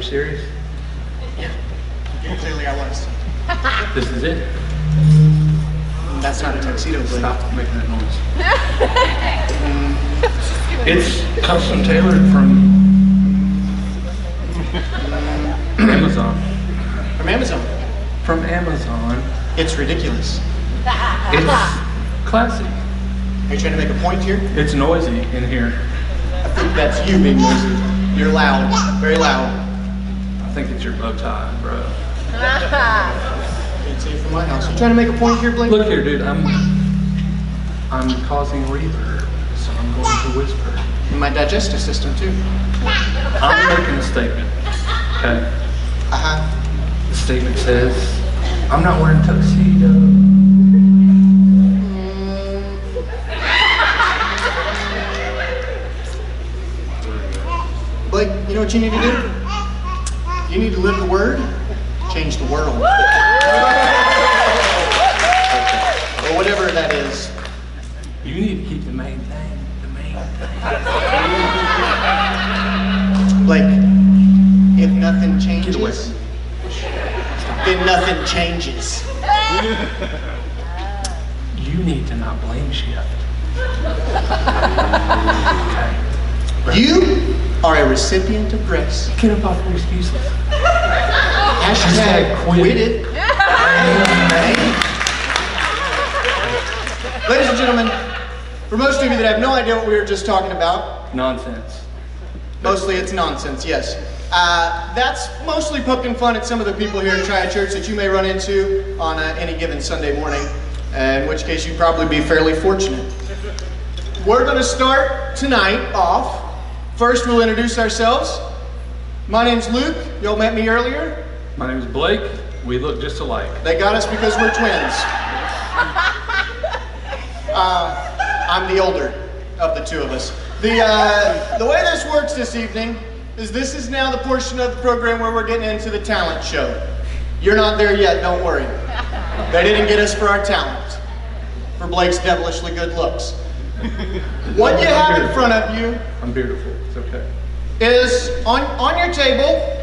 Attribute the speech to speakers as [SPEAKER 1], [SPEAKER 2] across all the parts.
[SPEAKER 1] serious?
[SPEAKER 2] Yeah, clearly I was.
[SPEAKER 1] This is it?
[SPEAKER 2] That's not a tuxedo, Blake.
[SPEAKER 1] Stop making that noise. It's custom tailored from Amazon.
[SPEAKER 2] From Amazon.
[SPEAKER 1] From Amazon.
[SPEAKER 2] It's ridiculous.
[SPEAKER 1] It's classy.
[SPEAKER 2] Are you trying to make a point here?
[SPEAKER 1] It's noisy in here.
[SPEAKER 2] I think that's you being noisy. You're loud, very loud.
[SPEAKER 1] I think it's your bow tie, bro.
[SPEAKER 2] Can't see it from my house. You trying to make a point here, Blake?
[SPEAKER 1] Look here, dude. I'm causing reverb, so I'm going to whisper.
[SPEAKER 2] In my digestive system too.
[SPEAKER 1] I'm making a statement. Okay. The statement says, I'm not wearing tuxedo.
[SPEAKER 2] Blake, you know what you need to do? You need to live the word, change the world. Or whatever that is.
[SPEAKER 1] You need to keep the main thing, the main thing.
[SPEAKER 2] Blake, if nothing changes,
[SPEAKER 1] Get away.
[SPEAKER 2] then nothing changes.
[SPEAKER 1] You need to not blame shift. Okay.
[SPEAKER 2] You are a recipient of grace.
[SPEAKER 1] Get up off your excuses.
[SPEAKER 2] Hashtag quit it. Ladies and gentlemen, for most of you that have no idea what we were just talking about,
[SPEAKER 1] Nonsense.
[SPEAKER 2] mostly it's nonsense, yes. That's mostly poking fun at some of the people here at Triad Church that you may run into on any given Sunday morning, in which case you'd probably be fairly fortunate. We're going to start tonight off. First, we'll introduce ourselves. My name's Luke. Y'all met me earlier.
[SPEAKER 1] My name is Blake. We look just alike.
[SPEAKER 2] They got us because we're twins. I'm the older of the two of us. The way this works this evening is this is now the portion of the program where we're getting into the talent show. You're not there yet, don't worry. They didn't get us for our talent, for Blake's devilishly good looks. What you have in front of you
[SPEAKER 1] I'm beautiful. It's okay.
[SPEAKER 2] is on your table.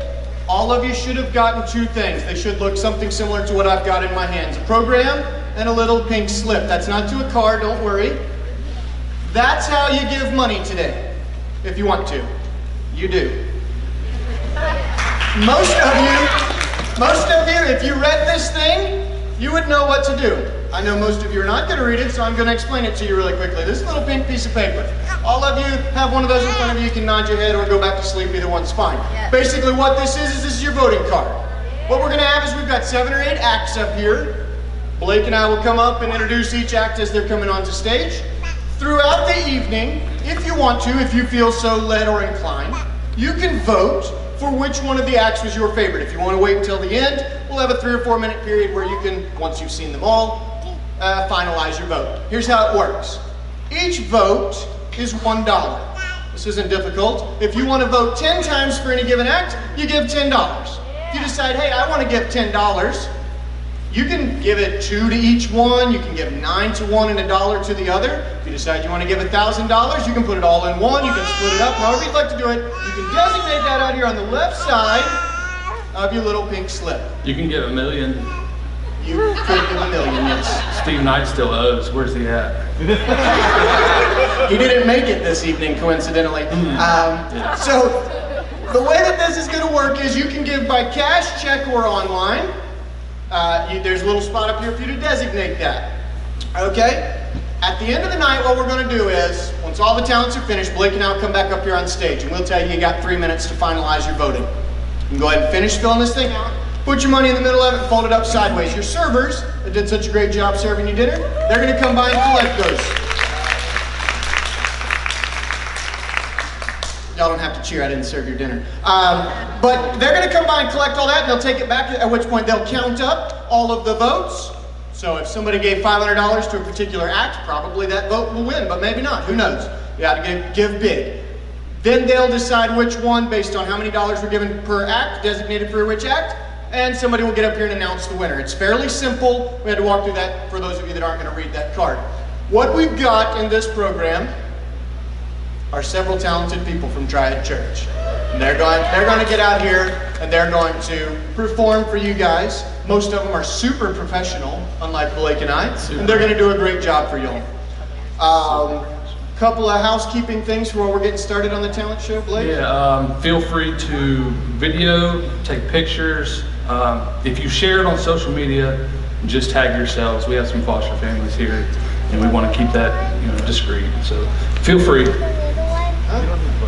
[SPEAKER 2] All of you should have gotten two things. They should look something similar to what I've got in my hands. A program and a little pink slip. That's not to a car, don't worry. That's how you give money today, if you want to. You do. Most of you, if you read this thing, you would know what to do. I know most of you are not going to read it, so I'm going to explain it to you really quickly. This little pink piece of paper. All of you have one of those in front of you. You can nod your head or go back to sleep. Either one's fine.
[SPEAKER 3] Yeah.
[SPEAKER 2] Basically what this is your voting card. What we're going to have is we've got 7 or 8 acts up here. Blake and I will come up and introduce each act as they're coming onto stage. Throughout the evening, if you want to, if you feel so led or inclined, you can vote for which one of the acts was your favorite. If you want to wait until the end, we'll have a 3 or 4 minute period where you can, once you've seen them all, finalize your vote. Here's how it works. Each vote is $1. This isn't difficult. If you want to vote 10 times for any given act, you give $10. If you decide, hey, I want to give $10, you can give it 2 to each one, you can give 9 to one and $1 to the other. If you decide you want to give $1,000, you can put it all in one, you can split it up, however you'd like to do it. You can designate that out here on the left side of your little pink slip.
[SPEAKER 1] You can give $1 million.
[SPEAKER 2] You could give $1 million, yes.
[SPEAKER 1] Steve Knight still owes. Where's he at?
[SPEAKER 2] He didn't make it this evening, coincidentally. So, the way that this is going to work is you can give by cash, check, or online. There's a little spot up here for you to designate that. Okay? At the end of the night, what we're going to do is, once all the talents are finished, Blake and I will come back up here on stage, and we'll tell you got 3 minutes to finalize your voting. You can go ahead and finish filling this thing out. Put your money in the middle of it and fold it up sideways. Your servers that did such a great job serving you dinner, they're going to come by and collect those. Y'all don't have to cheer, I didn't serve your dinner. But they're going to come by and collect all that, and they'll take it back, at which point they'll count up all of the votes. So if somebody gave $500 to a particular act, probably that vote will win, but maybe not. Who knows? You got to give big. Then they'll decide which one, based on how many dollars were given per act, designated for which act, and somebody will get up here and announce the winner. It's fairly simple. We had to walk through that for those of you that aren't going to read that card. What we've got in this program are several talented people from Triad Church. And they're going to get out here and they're going to perform for you guys. Most of them are super professional, unlike Blake and I, and they're going to do a great job for y'all. Couple of housekeeping things before we're getting started on the talent show, Blake.
[SPEAKER 1] Yeah, feel free to video, take pictures. If you share it on social media, just tag yourselves. We have some foster families here, and we want to keep that, discreet. So feel free.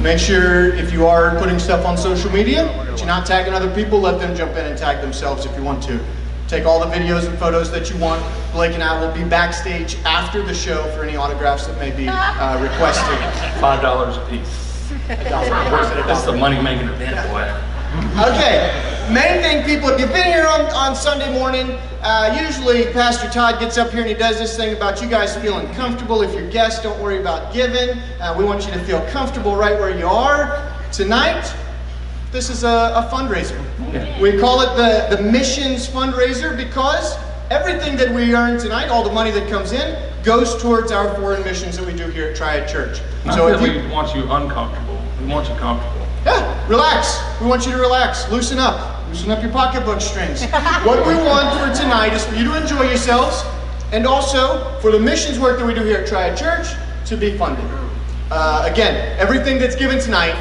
[SPEAKER 2] Make sure if you are putting stuff on social media, that you're not tagging other people. Let them jump in and tag themselves if you want to. Take all the videos and photos that you want. Blake and I will be backstage after the show for any autographs that may be requested.
[SPEAKER 1] $5 a piece. That's the money-making event, boy.
[SPEAKER 2] Okay, main thing, people, if you've been here on Sunday morning, usually Pastor Todd gets up here and he does this thing about you guys feeling comfortable. If you're guests, don't worry about giving. We want you to feel comfortable right where you are. Tonight, this is a fundraiser. Yeah. We call it the missions fundraiser because everything that we earn tonight, all the money that comes in, goes towards our foreign missions that we do here at Triad Church.
[SPEAKER 1] So if we want you uncomfortable, we want you comfortable.
[SPEAKER 2] Yeah, relax. We want you to relax. Loosen up. Loosen up your pocketbook strings. What we want for tonight is for you to enjoy yourselves and also for the missions work that we do here at Triad Church to be funded. Again, everything that's given tonight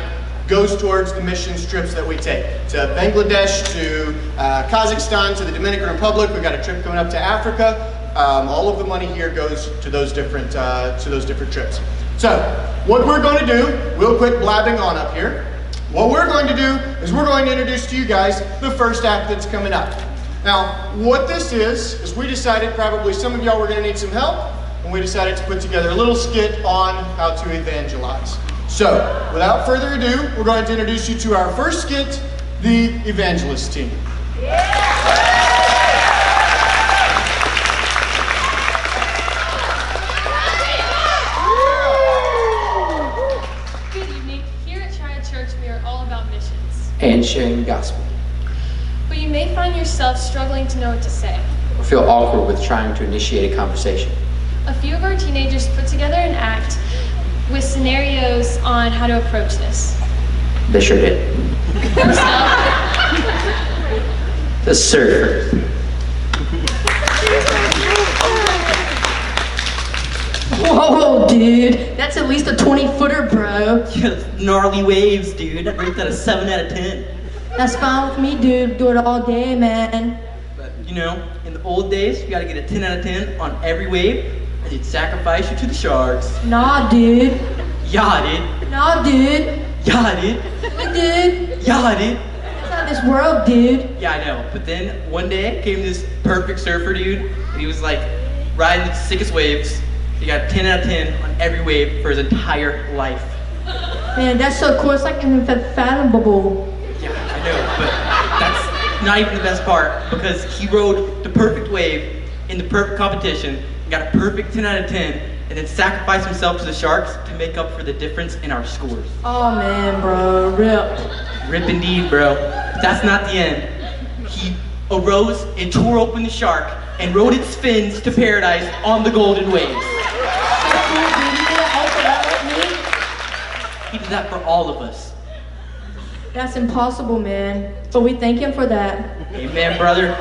[SPEAKER 2] goes towards the mission trips that we take to Bangladesh, to Kazakhstan, to the Dominican Republic. We've got a trip coming up to Africa. All of the money here goes to those different trips. So, what we're going to do, we'll quit blabbing on up here. What we're going to do is we're going to introduce to you guys the first act that's coming up. Now, what this is we decided probably some of y'all were going to need some help, and we decided to put together a little skit on how to evangelize. So, without further ado, we're going to introduce you to our first skit, the Evangelist Team.
[SPEAKER 3] Good evening. Here at Triad Church, we are all about missions.
[SPEAKER 4] And sharing the gospel.
[SPEAKER 3] But you may find yourself struggling to know what to say.
[SPEAKER 4] Or feel awkward with trying to initiate a conversation.
[SPEAKER 3] A few of our teenagers put together an act with scenarios on how to approach this.
[SPEAKER 4] They sure did.
[SPEAKER 3] First up,
[SPEAKER 4] The surfer.
[SPEAKER 5] Whoa, dude. That's at least a 20-footer, bro.
[SPEAKER 6] Yeah, gnarly waves, dude. I'd rate that a 7 out of 10.
[SPEAKER 5] That's fine with me, dude. Do it all day, man.
[SPEAKER 6] But, in the old days, you gotta get a 10 out of 10 on every wave, or they'd sacrifice you to the sharks.
[SPEAKER 5] Nah, dude.
[SPEAKER 6] Yeah, dude.
[SPEAKER 5] Nah, dude.
[SPEAKER 6] Yeah, dude.
[SPEAKER 5] Dude.
[SPEAKER 6] Yeah, dude.
[SPEAKER 5] That's not this world, dude.
[SPEAKER 6] Yeah, I know. But then, one day, came this perfect surfer dude, and he was like, riding the sickest waves. He got a 10 out of 10 on every wave for his entire life.
[SPEAKER 5] Man, that's so cool. It's like unfathomable.
[SPEAKER 6] Yeah, I know, but that's not even the best part, because he rode the perfect wave in the perfect competition, got a perfect 10 out of 10, and then sacrificed himself to the sharks to make up for the difference in our scores.
[SPEAKER 5] Oh, man, bro. Rip.
[SPEAKER 6] Rip indeed, bro. But that's not the end. He arose and tore open the shark and rode its fins to paradise on the golden waves.
[SPEAKER 5] So cool, dude. You did it all for that with me?
[SPEAKER 6] He did that for all of us.
[SPEAKER 5] That's impossible, man. But we thank him for that.
[SPEAKER 6] Amen, brother.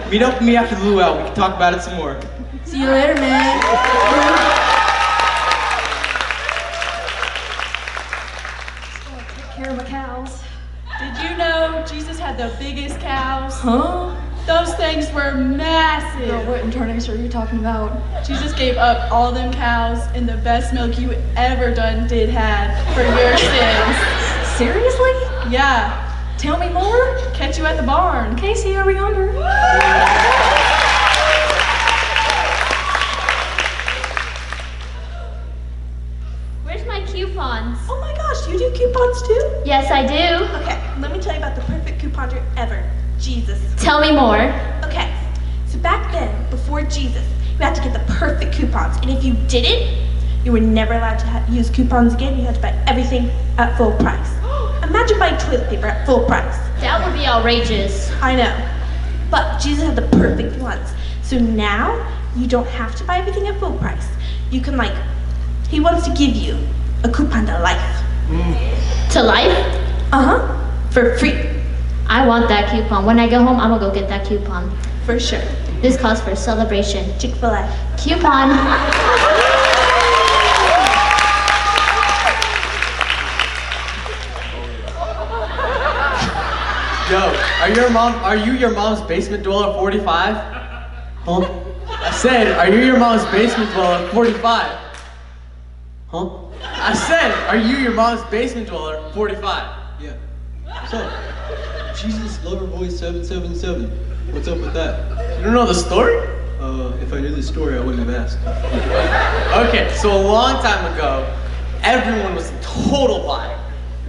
[SPEAKER 6] Meet up with me after the luau. We can talk about it some more.
[SPEAKER 5] See you later, man.
[SPEAKER 7] Take care of the cows. Did you know Jesus had the biggest cows?
[SPEAKER 5] Huh?
[SPEAKER 7] Those things were massive.
[SPEAKER 8] Girl, what incarnation are you talking about?
[SPEAKER 7] Jesus gave up all them cows and the best milk you ever did had for your sins.
[SPEAKER 8] Seriously?
[SPEAKER 7] Yeah.
[SPEAKER 8] Tell me more.
[SPEAKER 7] Catch you at the barn.
[SPEAKER 8] Okay, see you over yonder.
[SPEAKER 9] Where's my coupons?
[SPEAKER 7] Oh my gosh, you do coupons too?
[SPEAKER 9] Yes, I do.
[SPEAKER 7] Okay, let me tell you about the perfect couponer ever, Jesus.
[SPEAKER 9] Tell me more.
[SPEAKER 7] Okay, so back then, before Jesus, you had to get the perfect coupons, and if you didn't, you were never allowed to use coupons again. You had to buy everything at full price. Imagine buying toilet paper at full price.
[SPEAKER 9] That would be outrageous.
[SPEAKER 7] I know, but Jesus had the perfect ones. So now, you don't have to buy everything at full price. You can he wants to give you a coupon to life.
[SPEAKER 9] To life?
[SPEAKER 7] Uh-huh, for free.
[SPEAKER 9] I want that coupon. When I go home, I'm gonna go get that coupon.
[SPEAKER 7] For sure.
[SPEAKER 9] This calls for celebration.
[SPEAKER 7] Chick-fil-A.
[SPEAKER 9] Coupon.
[SPEAKER 6] Yo, are you your mom's basement dweller 45? Huh? I said, are you your mom's basement dweller 45? Huh? I said, are you your mom's basement dweller 45?
[SPEAKER 10] Yeah. So, Jesus Lover Boy 777. What's up with that?
[SPEAKER 6] You don't know the story?
[SPEAKER 10] If I knew the story, I wouldn't have asked.
[SPEAKER 6] Okay, so a long time ago, everyone was a total bot.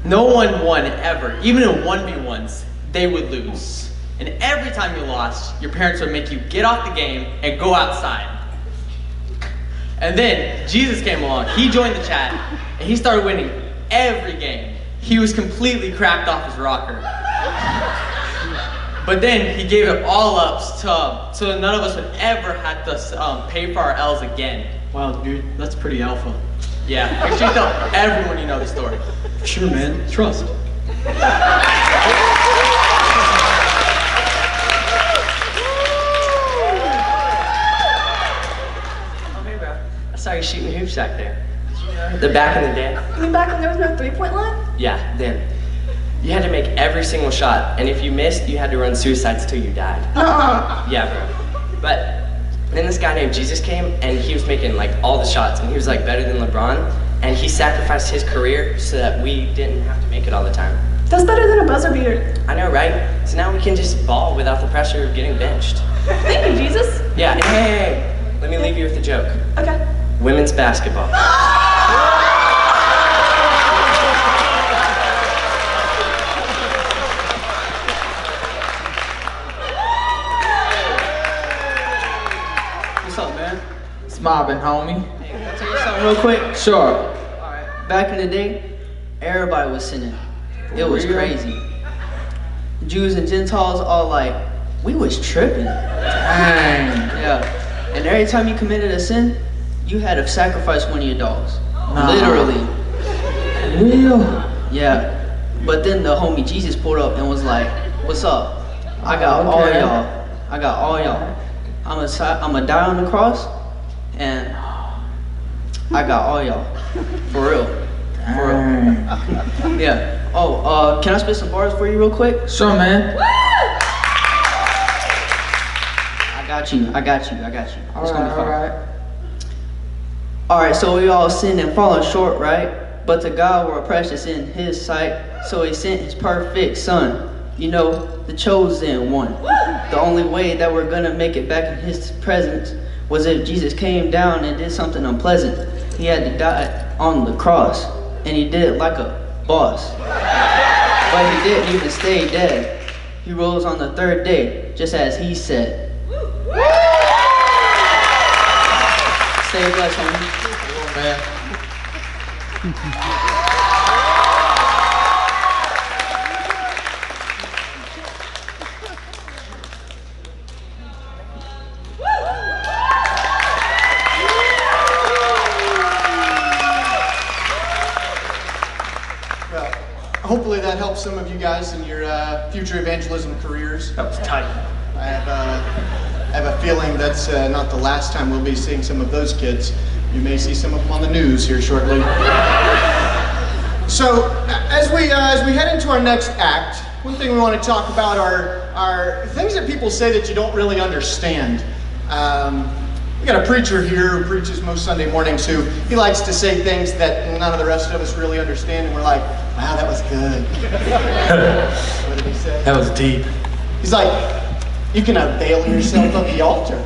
[SPEAKER 6] No one won ever. Even in 1v1s, they would lose. And every time you lost, your parents would make you get off the game and go outside. And then Jesus came along, he joined the chat, and he started winning every game. He was completely cracked off his rocker. But then he gave it all up so none of us would ever have to pay for our L's again.
[SPEAKER 10] Wow, dude, that's pretty alpha.
[SPEAKER 6] Yeah, make sure you tell everyone you know the story.
[SPEAKER 10] Sure, man. Trust.
[SPEAKER 11] Okay, bro. I saw you shooting hoops back there. The back in the day?
[SPEAKER 8] You mean back when there was no three-point line?
[SPEAKER 11] Yeah, then. You had to make every single shot, and if you missed, you had to run suicides till you died. Yeah, bro. But then this guy named Jesus came, and he was making like all the shots, and he was like better than LeBron, and he sacrificed his career so that we didn't have to make it all the time.
[SPEAKER 8] That's better than a buzzer beater.
[SPEAKER 11] I know, right? So now we can just ball without the pressure of getting benched.
[SPEAKER 8] Thank you, Jesus.
[SPEAKER 11] Yeah, and hey, let me leave you with a joke.
[SPEAKER 8] Okay.
[SPEAKER 11] Women's basketball.
[SPEAKER 6] What's up, man?
[SPEAKER 12] It's mobbing, homie.
[SPEAKER 6] Hey, can I tell you something real quick?
[SPEAKER 12] Sure.
[SPEAKER 6] Alright.
[SPEAKER 13] Back in the day, everybody was sinning. It was crazy. Jews and Gentiles all like, we was tripping.
[SPEAKER 12] Dang.
[SPEAKER 13] Yeah. And every time you committed a sin, you had to sacrifice one of your dogs.
[SPEAKER 12] Nah.
[SPEAKER 13] Literally.
[SPEAKER 12] Real?
[SPEAKER 13] Yeah. But then the homie Jesus pulled up and was like, what's up? I got all
[SPEAKER 12] Okay.
[SPEAKER 13] y'all. I got all y'all. I'ma die on the cross, and I got all y'all. For real. For real. Yeah. Oh, can I spit some bars for you real quick?
[SPEAKER 12] Sure, man.
[SPEAKER 13] I got you. It's gonna be fun.
[SPEAKER 12] Alright.
[SPEAKER 13] Alright, so we all sinned and fallen short, right? But to God we're precious in His sight, so He sent His perfect Son. You know, the chosen one. The only way that we're gonna make it back in His presence was if Jesus came down and did something unpleasant. He had to die on the cross, and He did it like a boss. But He didn't even stay dead. He rose on the third day, just as He said. Stay blessed, homie.
[SPEAKER 12] Oh, man.
[SPEAKER 2] Well, hopefully that helps some of you guys in your future evangelism careers.
[SPEAKER 1] That was tight.
[SPEAKER 2] I have a feeling that's not the last time we'll be seeing some of those kids. You may see some of them on the news here shortly. So, as we head into our next act, one thing we want to talk about are things that people say that you don't really understand. We got a preacher here who preaches most Sunday mornings who he likes to say things that none of the rest of us really understand, and we're like, wow, that was good. What did he say?
[SPEAKER 1] That was deep.
[SPEAKER 2] He's like, you can avail yourself of the altar.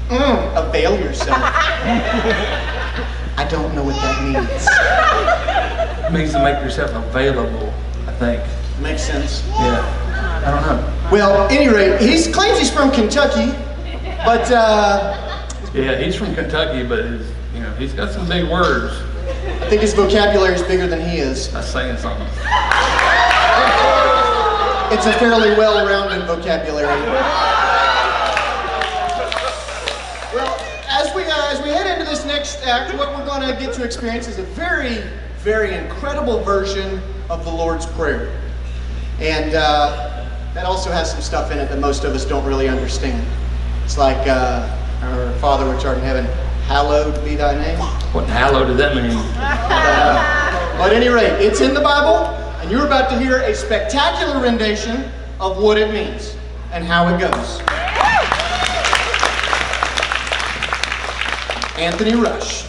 [SPEAKER 2] Avail yourself. I don't know what that means.
[SPEAKER 1] It means to make yourself available, I think.
[SPEAKER 2] Makes sense.
[SPEAKER 1] Yeah. I don't know.
[SPEAKER 2] Well, at any rate, he claims he's from Kentucky, but
[SPEAKER 1] Yeah, he's from Kentucky, but he's got some big words.
[SPEAKER 2] I think his vocabulary is bigger than he is.
[SPEAKER 1] That's saying something.
[SPEAKER 2] It's a fairly well-rounded vocabulary. Well, as we head into this next act, what we're going to get to experience is a very, very incredible version of the Lord's Prayer. And that also has some stuff in it that most of us don't really understand. It's like, our Father which art in heaven, hallowed be thy name.
[SPEAKER 1] What hallowed did that mean?
[SPEAKER 2] But at any rate, it's in the Bible, and you're about to hear a spectacular rendition of what it means and how it goes. Anthony Rush.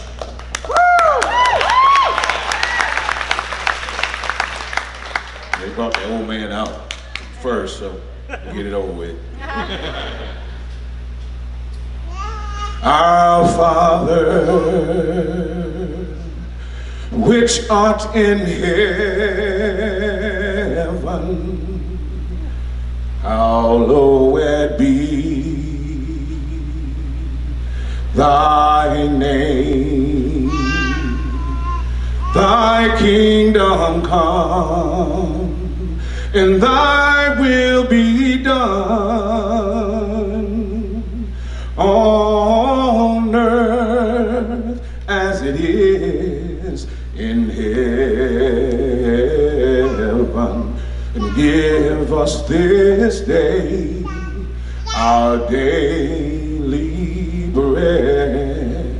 [SPEAKER 14] They brought the old man out first, so we'll get it over with. Our Father, which art in heaven, hallowed be thy name. Thy kingdom come, and thy will be done on earth as it is in heaven. And give us this day our daily bread,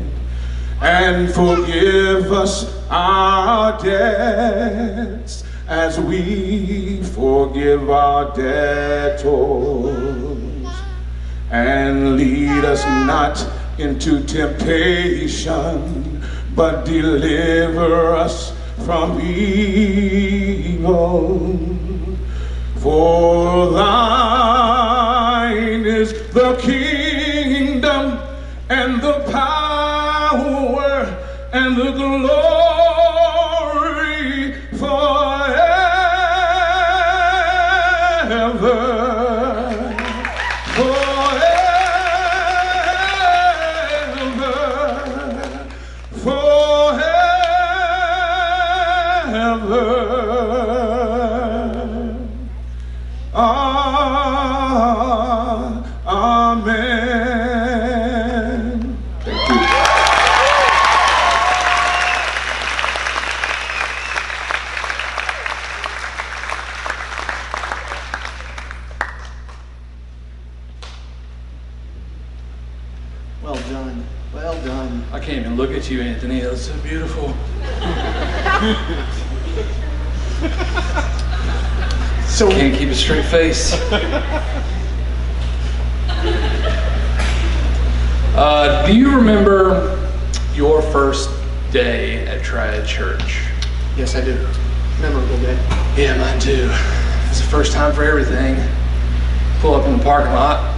[SPEAKER 14] and forgive us our debts as we forgive our debtors. And lead us not into temptation, but deliver us from evil. For thine is the kingdom and the power and the glory forever. Amen. Thank you.
[SPEAKER 2] Well done. Well done.
[SPEAKER 1] I can't even look at you, Anthony. That's so beautiful.
[SPEAKER 2] So
[SPEAKER 1] can't keep a straight face. Do you remember your first day at Triad Church?
[SPEAKER 2] yes, I do. Memorable day.
[SPEAKER 1] Yeah, mine too. It's the first time for everything. Pull up in the parking lot.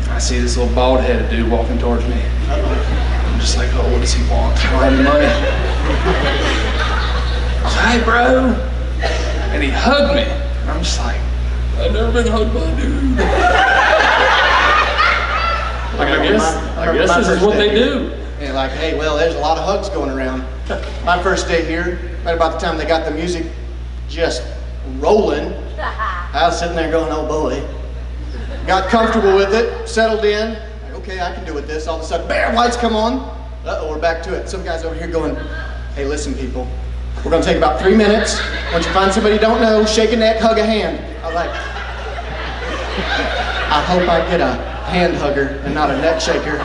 [SPEAKER 1] I see this little bald-headed dude walking towards me. I'm just like, oh, what does he want? I don't have any money. I said, hey, bro. And he hugged me. And I'm just like, I've never been hugged by a dude. Like, I guess this is what they do.
[SPEAKER 2] And like, hey, well, there's a lot of hugs going around. My first day here, right about the time they got the music just rolling, I was sitting there going, oh boy. Got comfortable with it, settled in. Like, okay, I can do with this. All of a sudden, bam, lights come on. Uh-oh, we're back to it. Some guy's over here going, hey, listen, people. We're going to take about 3 minutes. Once you find somebody you don't know, shake a neck, hug a hand. I was like, I hope I get a hand hugger and not a neck shaker.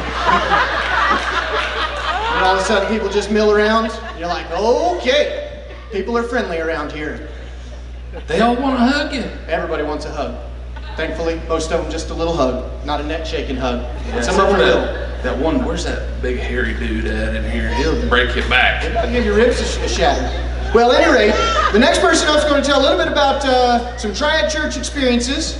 [SPEAKER 2] And all of a sudden, people just mill around. You're like, okay, people are friendly around here.
[SPEAKER 1] They all want to hug you.
[SPEAKER 2] Everybody wants a hug. Thankfully, most of them just a little hug, not a neck shaking hug.
[SPEAKER 1] Yeah,
[SPEAKER 2] Some of them will.
[SPEAKER 1] that one, where's that big hairy dude at in here? He'll break your back.
[SPEAKER 2] I'll give your ribs a shatter. Well, at any rate, the next person up is going to tell a little bit about some Triad Church experiences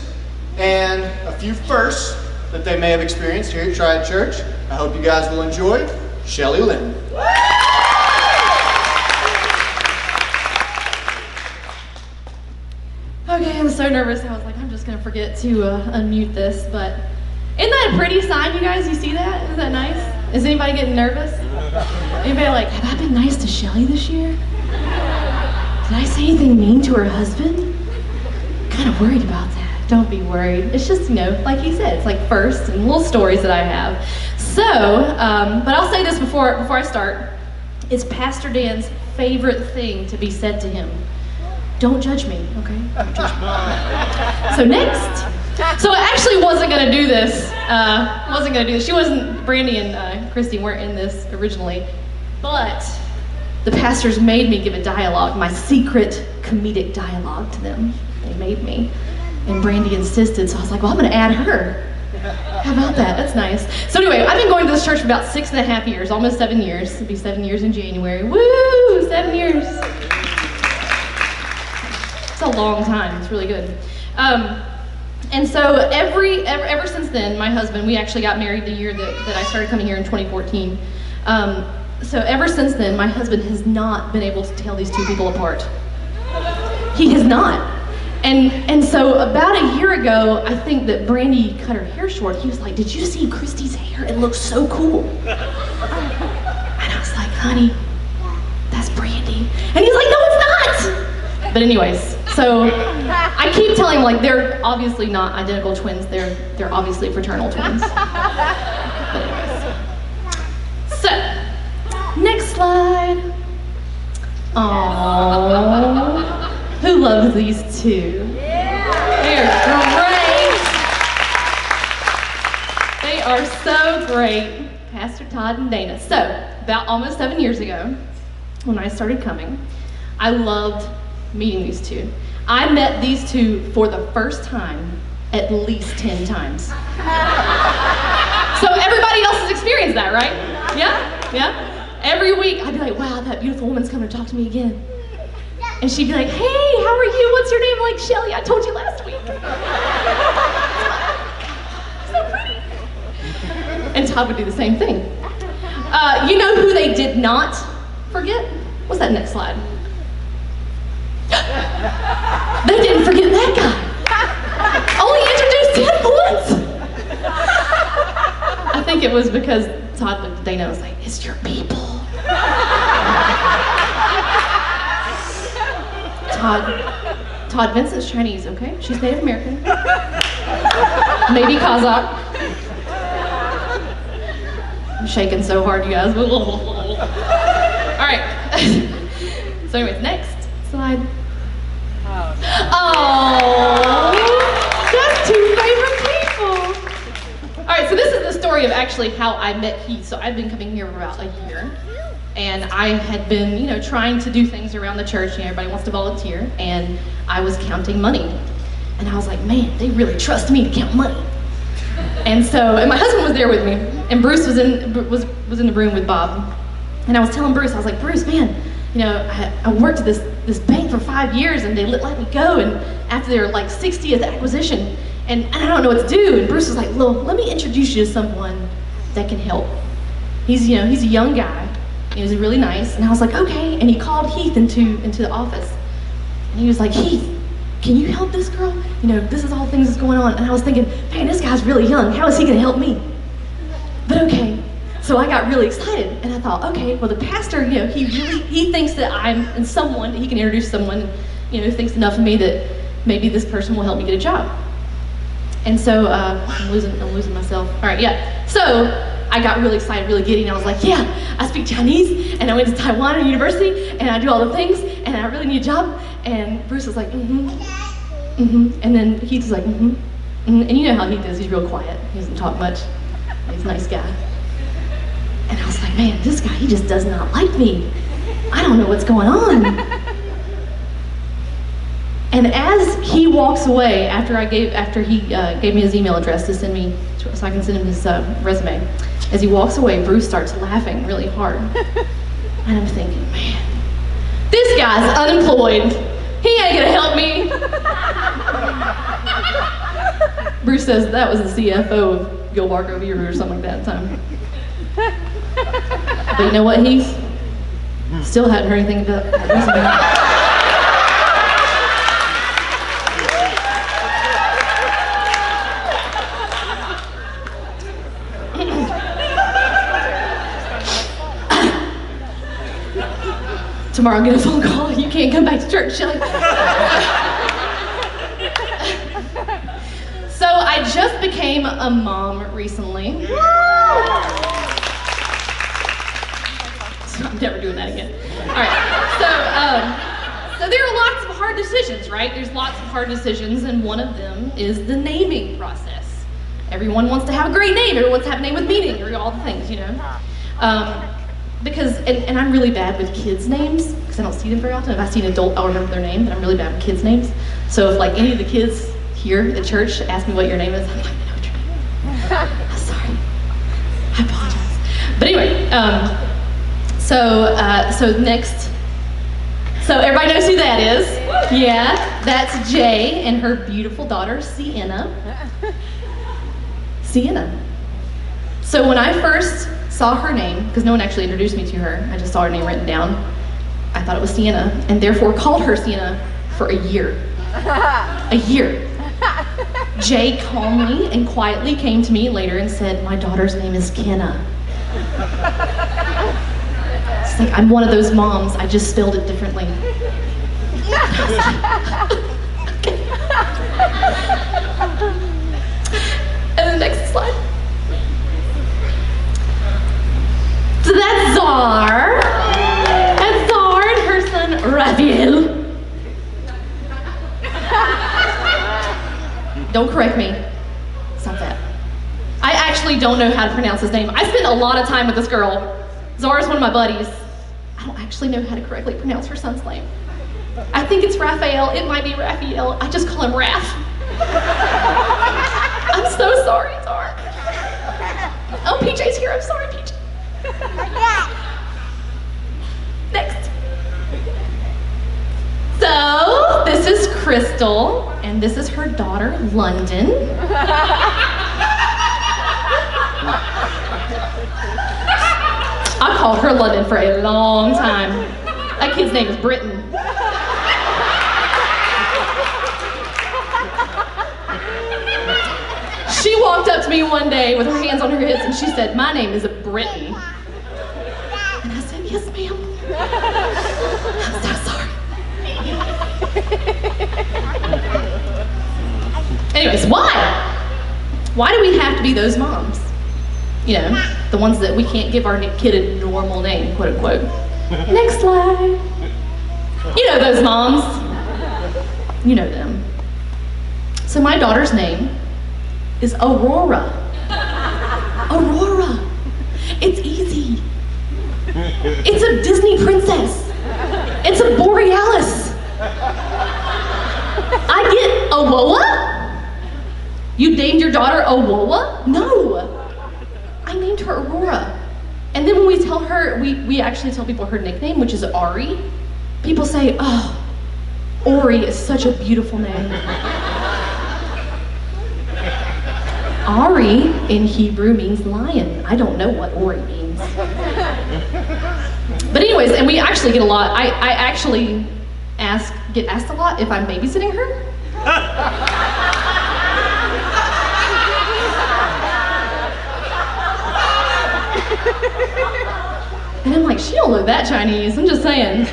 [SPEAKER 2] and a few firsts that they may have experienced here at Triad Church. I hope you guys will enjoy. Shelly Lynn.
[SPEAKER 5] Okay, I'm so nervous. I was like, I'm just gonna forget to unmute this, but isn't that a pretty sign, you guys? You see that? Isn't that nice? Is anybody getting nervous? Anybody like, have I been nice to Shelly this year? Did I say anything mean to her husband? I'm kind of worried about that. Don't be worried. It's just, you know, like he said, it's like first and little stories that I have. So, but I'll say this before I start. It's Pastor Dan's favorite thing to be said to him. Don't judge me, okay? Don't judge me. So next, So I actually wasn't gonna do this. She wasn't, Brandy and Christy weren't in this originally, but the pastors made me give a dialogue, my secret comedic dialogue to them. They made me. And Brandy insisted, so I was like, well, I'm gonna add her. How about that? That's nice. So anyway, I've been going to this church for about 6.5 years, almost 7 years. It'll be 7 years in January. Woo! 7 years. It's a long time. It's really good. And so ever since then, my husband, we actually got married the year that I started coming here in 2014. So ever since then, my husband has not been able to tell these two people apart. He has not. And so about a year ago, I think that Brandy cut her hair short. He was like, did you see Christy's hair? It looks so cool. And I was like, honey, that's Brandy. And he's like, no, it's not. But anyways, so I keep telling him, like, they're obviously not identical twins. They're obviously fraternal twins. But anyways. So, next slide. Aww. Who loves these two? They're great. They are so great. Pastor Todd and Dana. So, about almost 7 years ago, when I started coming, I loved meeting these two. I met these two for the first time at least 10 times. So everybody else has experienced that, right? Yeah? Every week I'd be like, wow, that beautiful woman's coming to talk to me again. And she'd be like, hey, how are you? What's your name? I'm like, Shelly, I told you last week. So pretty. And Todd would do the same thing. You know who they did not forget? What's that next slide? They didn't forget that guy. Only introduced him once. I think it was because Todd looked at Dana and was like, it's your people. Todd Vincent's Chinese, okay? She's Native American. Maybe Kazakh. I'm shaking so hard, you guys. All right. So anyways, next slide. Oh, that's two favorite people. All right, so this is the story of actually how I met Heath. So I've been coming here for about a year. And I had been, trying to do things around the church. Everybody wants to volunteer. And I was counting money. And I was like, man, they really trust me to count money. And my husband was there with me. And Bruce was in the room with Bob. And I was telling Bruce, I was like, Bruce, man, I worked at this bank for 5 years and they let me go. And after their 60th acquisition, and I don't know what to do. And Bruce was like, well, let me introduce you to someone that can help. He's a young guy. He was really nice, and I was like, okay. And he called Heath into the office, and he was like, Heath, can you help this girl? This is all things that's going on. And I was thinking, man, this guy's really young. How is he gonna help me? But okay. So I got really excited, and I thought, okay, well, the pastor, he thinks that I'm someone, he can introduce someone, who thinks enough of me that maybe this person will help me get a job. And so I'm losing myself. All right, yeah. So I got really excited, really giddy, and I was like, yeah, I speak Chinese, and I went to Taiwan University, and I do all the things, and I really need a job. And Bruce was like, and then Heath was like, and you know how Heath is, he's real quiet. He doesn't talk much. He's a nice guy. And I was like, man, this guy, he just does not like me. I don't know what's going on. And as he walks away, after he gave me his email address to send me, so I can send him his resume, as he walks away, Bruce starts laughing really hard. And I'm thinking, man, this guy's unemployed. He ain't gonna help me. Bruce says that was the CFO of Gilbarco Beer or something like that at the time. But you know what, Heath? Still hadn't heard anything about that resume. Tomorrow I'll get a phone call. You can't come back to church, Shelly. So I just became a mom recently. So I'm never doing that again. All right. So there are lots of hard decisions, right? There's lots of hard decisions, and one of them is the naming process. Everyone wants to have a great name. Everyone wants to have a name with meaning, or all the things, you know? Because, and I'm really bad with kids' names, because I don't see them very often. If I see an adult, I'll remember their name, but I'm really bad with kids' names. So if like any of the kids here at church ask me what your name is, I'm like, I know what your name is. I'm sorry. I apologize. But anyway, so next, so everybody knows who that is. Yeah, that's Jay and her beautiful daughter, Sienna. Sienna. So when I first saw her name, because no one actually introduced me to her, I just saw her name written down, I thought it was Sienna, and therefore called her Sienna for a year. A year. Jay calmly and quietly came to me later and said, my daughter's name is Kenna. It's like, I'm one of those moms, I just spelled it differently. And the next slide. So that's Zar. That's Zar and her son, Raphael. Don't correct me. Stop that. I actually don't know how to pronounce his name. I spent a lot of time with this girl. Zara's one of my buddies. I don't actually know how to correctly pronounce her son's name. I think it's Raphael. It might be Raphael. I just call him Raph. I'm so sorry, Zara. Oh, PJ's here. I'm sorry, PJ. Next. So, this is Crystal, and this is her daughter, London. I called her London for a long time. That kid's name is Britain. She walked up to me one day with her hands on her hips and she said, my name is Britain. And I said, yes, ma'am. I'm so sorry. Anyways, why? Why do we have to be those moms? You know, the ones that we can't give our kid a normal name, quote unquote. Next slide. You know those moms. You know them. So my daughter's name is Aurora. Aurora. It's easy. It's a Disney princess. It's a Borealis. I get Awoa? You named your daughter Awoa? No. I named her Aurora. And then when we tell her, we actually tell people her nickname, which is Ari. People say, oh, Ori is such a beautiful name. Ari in Hebrew means lion. I don't know what Ori means. But anyways, and we actually get a lot, I actually get asked a lot if I'm babysitting her. And I'm like, she don't look that Chinese, I'm just saying.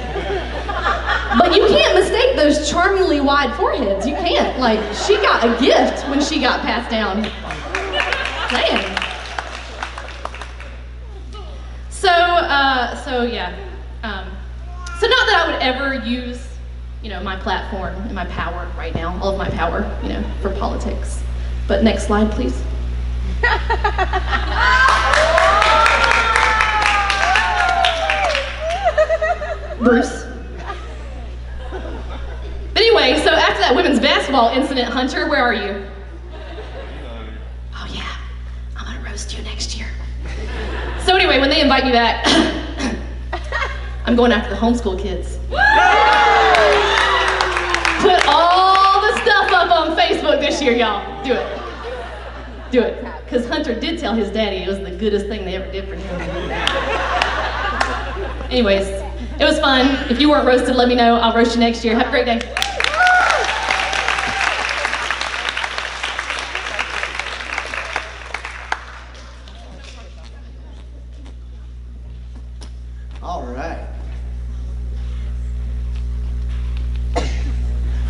[SPEAKER 5] But you can't mistake those charmingly wide foreheads. You can't. Like, she got a gift when she got passed down. Man. So yeah. So not that I would ever use, you know, my platform and my power right now, all of my power, you know, for politics. But next slide, please. Bruce. But anyway, so after that women's basketball incident, Hunter, where are you? Oh yeah, I'm gonna roast you next year. So anyway, when they invite me back, I'm going after the homeschool kids. Put all the stuff up on Facebook this year, y'all. Do it. Do it. Because Hunter did tell his daddy it was the goodest thing they ever did for him. Anyways, it was fun. If you weren't roasted, let me know. I'll roast you next year. Have a great day.
[SPEAKER 2] All right.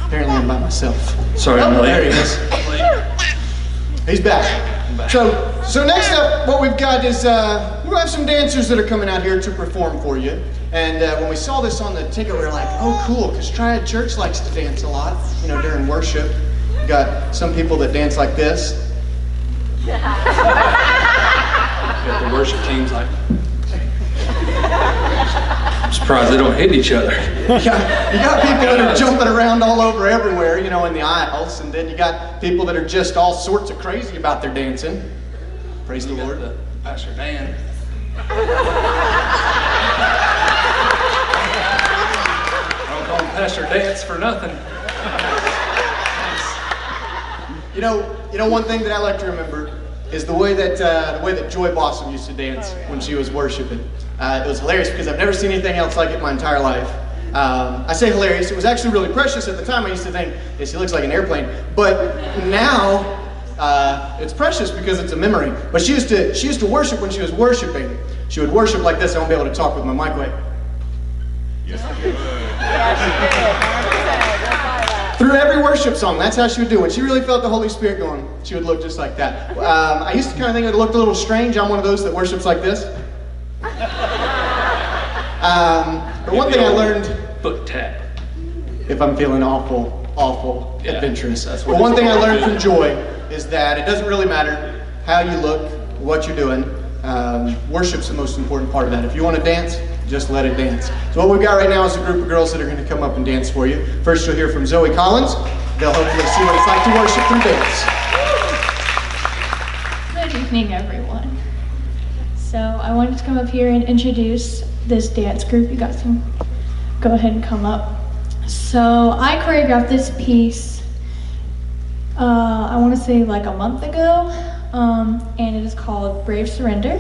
[SPEAKER 2] Apparently I'm by myself.
[SPEAKER 1] Sorry, I'm late.
[SPEAKER 2] There he is. He's back. So So next up, what we've got is we have some dancers that are coming out here to perform for you. And when we saw this on the ticket, we were like, oh, cool, because Triad Church likes to dance a lot, during worship. We've got some people that dance like this.
[SPEAKER 1] Got the worship teams like. I'm surprised they don't hit each other.
[SPEAKER 2] You got people that are jumping around all over everywhere, in the aisles, and then you got people that are just all sorts of crazy about their dancing. Praise the Lord.
[SPEAKER 1] Pastor Dan. I don't call him Pastor Dance for nothing.
[SPEAKER 2] One thing that I like to remember is the way that Joy Bausum used to dance when she was worshiping. It was hilarious because I've never seen anything else like it in my entire life. I say hilarious. It was actually really precious at the time. I used to think, yeah, she looks like an airplane. But now, it's precious because it's a memory. But she used to worship when she was worshiping. She would worship like this. I won't be able to talk with my mic away.
[SPEAKER 14] Yes,
[SPEAKER 2] Through every worship song, that's how she would do. When she really felt the Holy Spirit going, she would look just like that. I used to kind of think it looked a little strange. I'm one of those that worships like this. But one thing I learned,
[SPEAKER 1] foot tap.
[SPEAKER 2] If I'm feeling awful adventurous. But one thing I learned from Joy is that it doesn't really matter how you look, what you're doing. Worship's the most important part of that. If you want to dance, just let it dance. So what we've got right now is a group of girls that are going to come up and dance for you. First you'll hear from Zoe Collins. They'll hopefully see what it's like to worship through dance.
[SPEAKER 3] Good evening, everyone. So I wanted to come up here and introduce this dance group. You guys can go ahead and come up. So I choreographed this piece, I want to say like a month ago, and it is called Brave Surrender.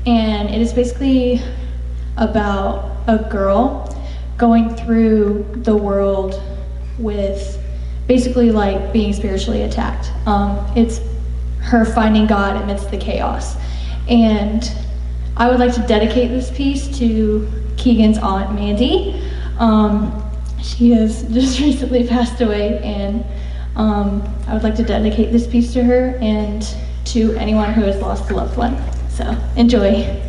[SPEAKER 3] And it is basically about a girl going through the world with basically like being spiritually attacked. It's her finding God amidst the chaos. And I would like to dedicate this piece to Keegan's aunt, Mandy. She has just recently passed away, and I would like to dedicate this piece to her and to anyone who has lost a loved one. So, enjoy.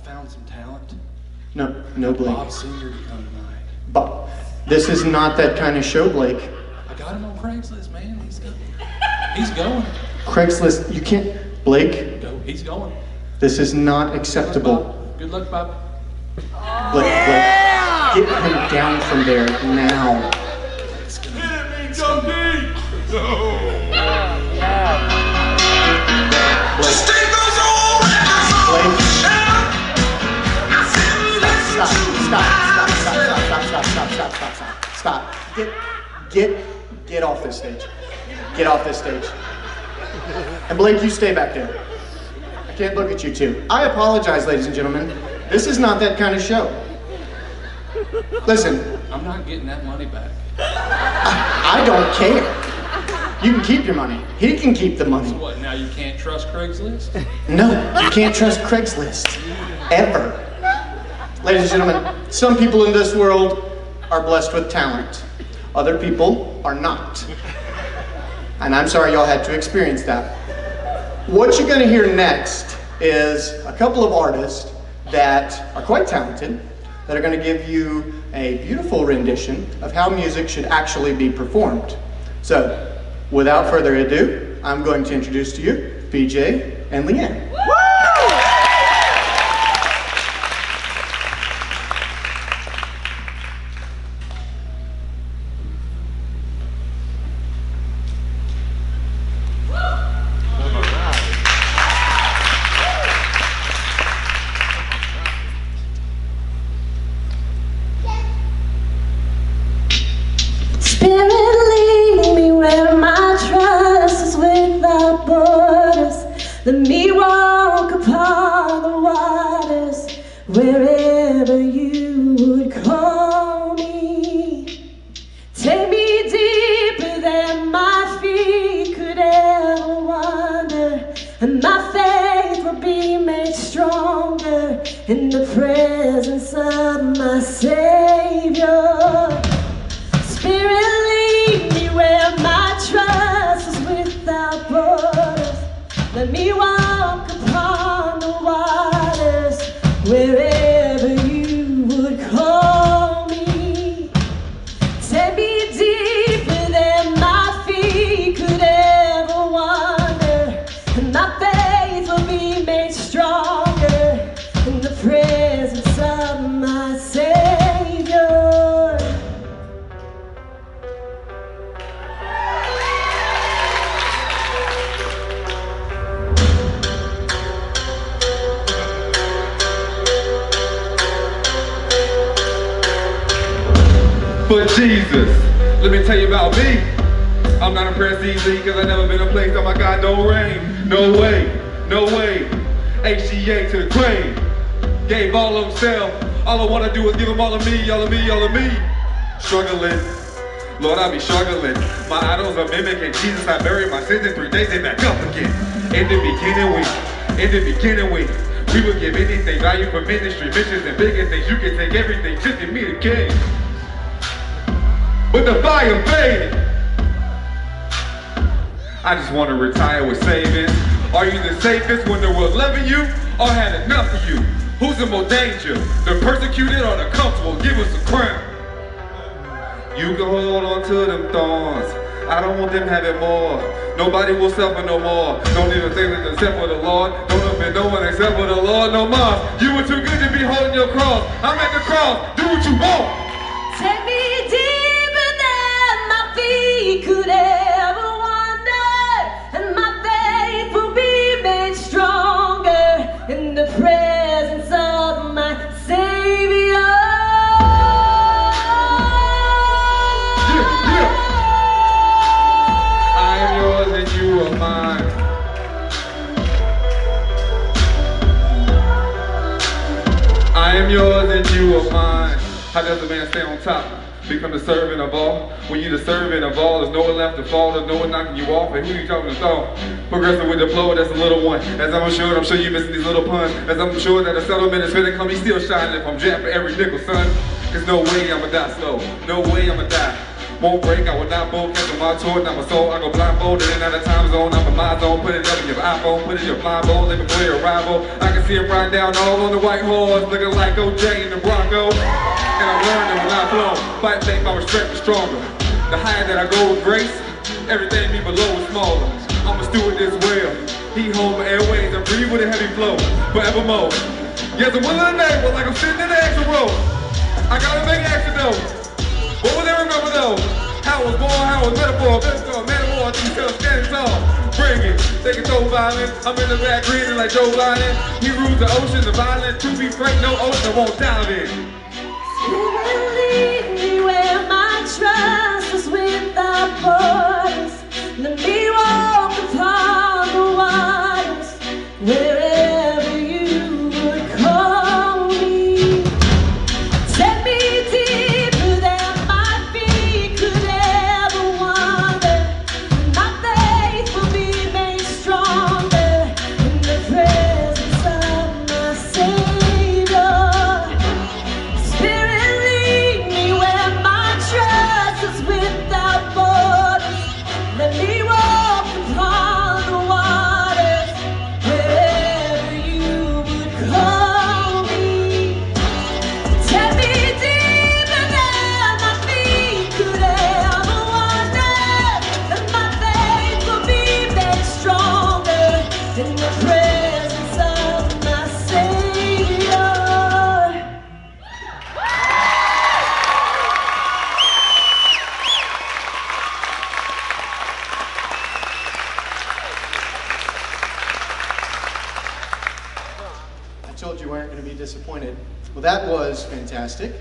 [SPEAKER 1] found some talent.
[SPEAKER 2] No, Blake.
[SPEAKER 1] Bob Singer to come tonight.
[SPEAKER 2] But this is not that kind of show, Blake.
[SPEAKER 1] I got him on Craigslist, man. He's going.
[SPEAKER 2] Craigslist, you can't. Blake,
[SPEAKER 1] He's going.
[SPEAKER 2] this is not acceptable.
[SPEAKER 1] Good luck, Bob.
[SPEAKER 2] Blake, get him down from there now. Stop. Get off this stage. Get off this stage. And Blake, you stay back there. I can't look at you two. I apologize, ladies and gentlemen. This is not that kind of show. Listen.
[SPEAKER 1] I'm not getting that money back.
[SPEAKER 2] I don't care. You can keep your money. He can keep the money.
[SPEAKER 1] So what, now you can't trust Craigslist?
[SPEAKER 2] No, you can't trust Craigslist. Ever. Ladies and gentlemen, some people in this world are blessed with talent. Other people are not. And I'm sorry y'all had to experience that. What you're going to hear next is a couple of artists that are quite talented that are going to give you a beautiful rendition of how music should actually be performed. So, without further ado, I'm going to introduce to you BJ and Leanne.
[SPEAKER 15] Spirit, lead me where my trust is without borders. Let me walk upon the waters wherever you would call me. Take me deeper than my feet could ever wander, and my faith will be made stronger in the presence of my Savior. Spirit, lead me where my trust is without borders. Let me walk upon the waters wherever you would call me. Take me deeper than my feet could ever wander, and my faith will be made stronger in the presence of my Savior.
[SPEAKER 16] For Jesus, let me tell you about me. I'm not impressed easily, cause I never been a place, oh my God, no rain. No way, no way. HCA to the grave. Gave all of himself. All I wanna do is give him all of me, all of me, all of me. Struggling, Lord, I be struggling. My idols are mimicking Jesus. I buried my sins in 3 days, they back up again. In the beginning we would give anything, value for ministry, missions and bigger things. You can take everything, just give me the king. But the fire faded. I just want to retire with savings. Are you the safest when the world's loving you, or had enough of you? Who's in more danger, the persecuted or the comfortable? Give us a crown. You can hold on to them thorns. I don't want them having more. Nobody will suffer no more. Don't even think that except for the Lord. Don't offend no one except for the Lord no more. You were too good to be holding your cross. I'm at the cross. Do what you want.
[SPEAKER 15] Take me deeper than my feet could ever wander, and my faith will be made stronger in the presence of my Savior.
[SPEAKER 16] I am yours and you are mine. I am yours and you are mine. How does a man stay on top? Become the servant of all. When you the servant of all, there's no one left to fall. There's no one knocking you off. And who you talking to? Progressing with the flow, that's a little one. As I'm sure you missing these little puns. As I'm sure that a settlement is finna come, he's still shining if I'm jacked for every nickel, son. Cause no way I'ma die slow. No way I'ma die. Won't break, I will not bolt, cancel my tour, not my soul. I go blindfolded in out of time zone, I'm in my zone. Put it up in your iPhone, put it in your blind bone, let me play your rival. I can see it right down all on the white horse, looking like OJ in the Bronco. And I'm learning when I flow, fight make my respect is stronger. The higher that I go with grace, everything me below is smaller. I'm a steward this well, he hold my airways, I breathe with a heavy flow, forevermore. Yes, I'm willing to name, but like I'm sitting in the extra row. I gotta make action though. What will they remember though? How I was born, how I was metaphor, metaphor, themselves standing tall. Bring it, they can throw violence. I'm in the back reading like Joe Biden. He rules the ocean, the violence. To be frank, no ocean, I won't dive in.
[SPEAKER 15] Lead me where my trust is without borders. Let me walk upon the waters wherever you would call me. Take me deeper than my feet could ever wander. My faith will be made stronger in the presence of my Savior. Spirit, lead me where my trust is without borders. Let me walk upon the waters wherever you would call me. Take me deeper than my feet could ever wander, and my faith will be made stronger in the presence of my Savior.
[SPEAKER 2] I told you weren't going to be disappointed. Well, that was fantastic.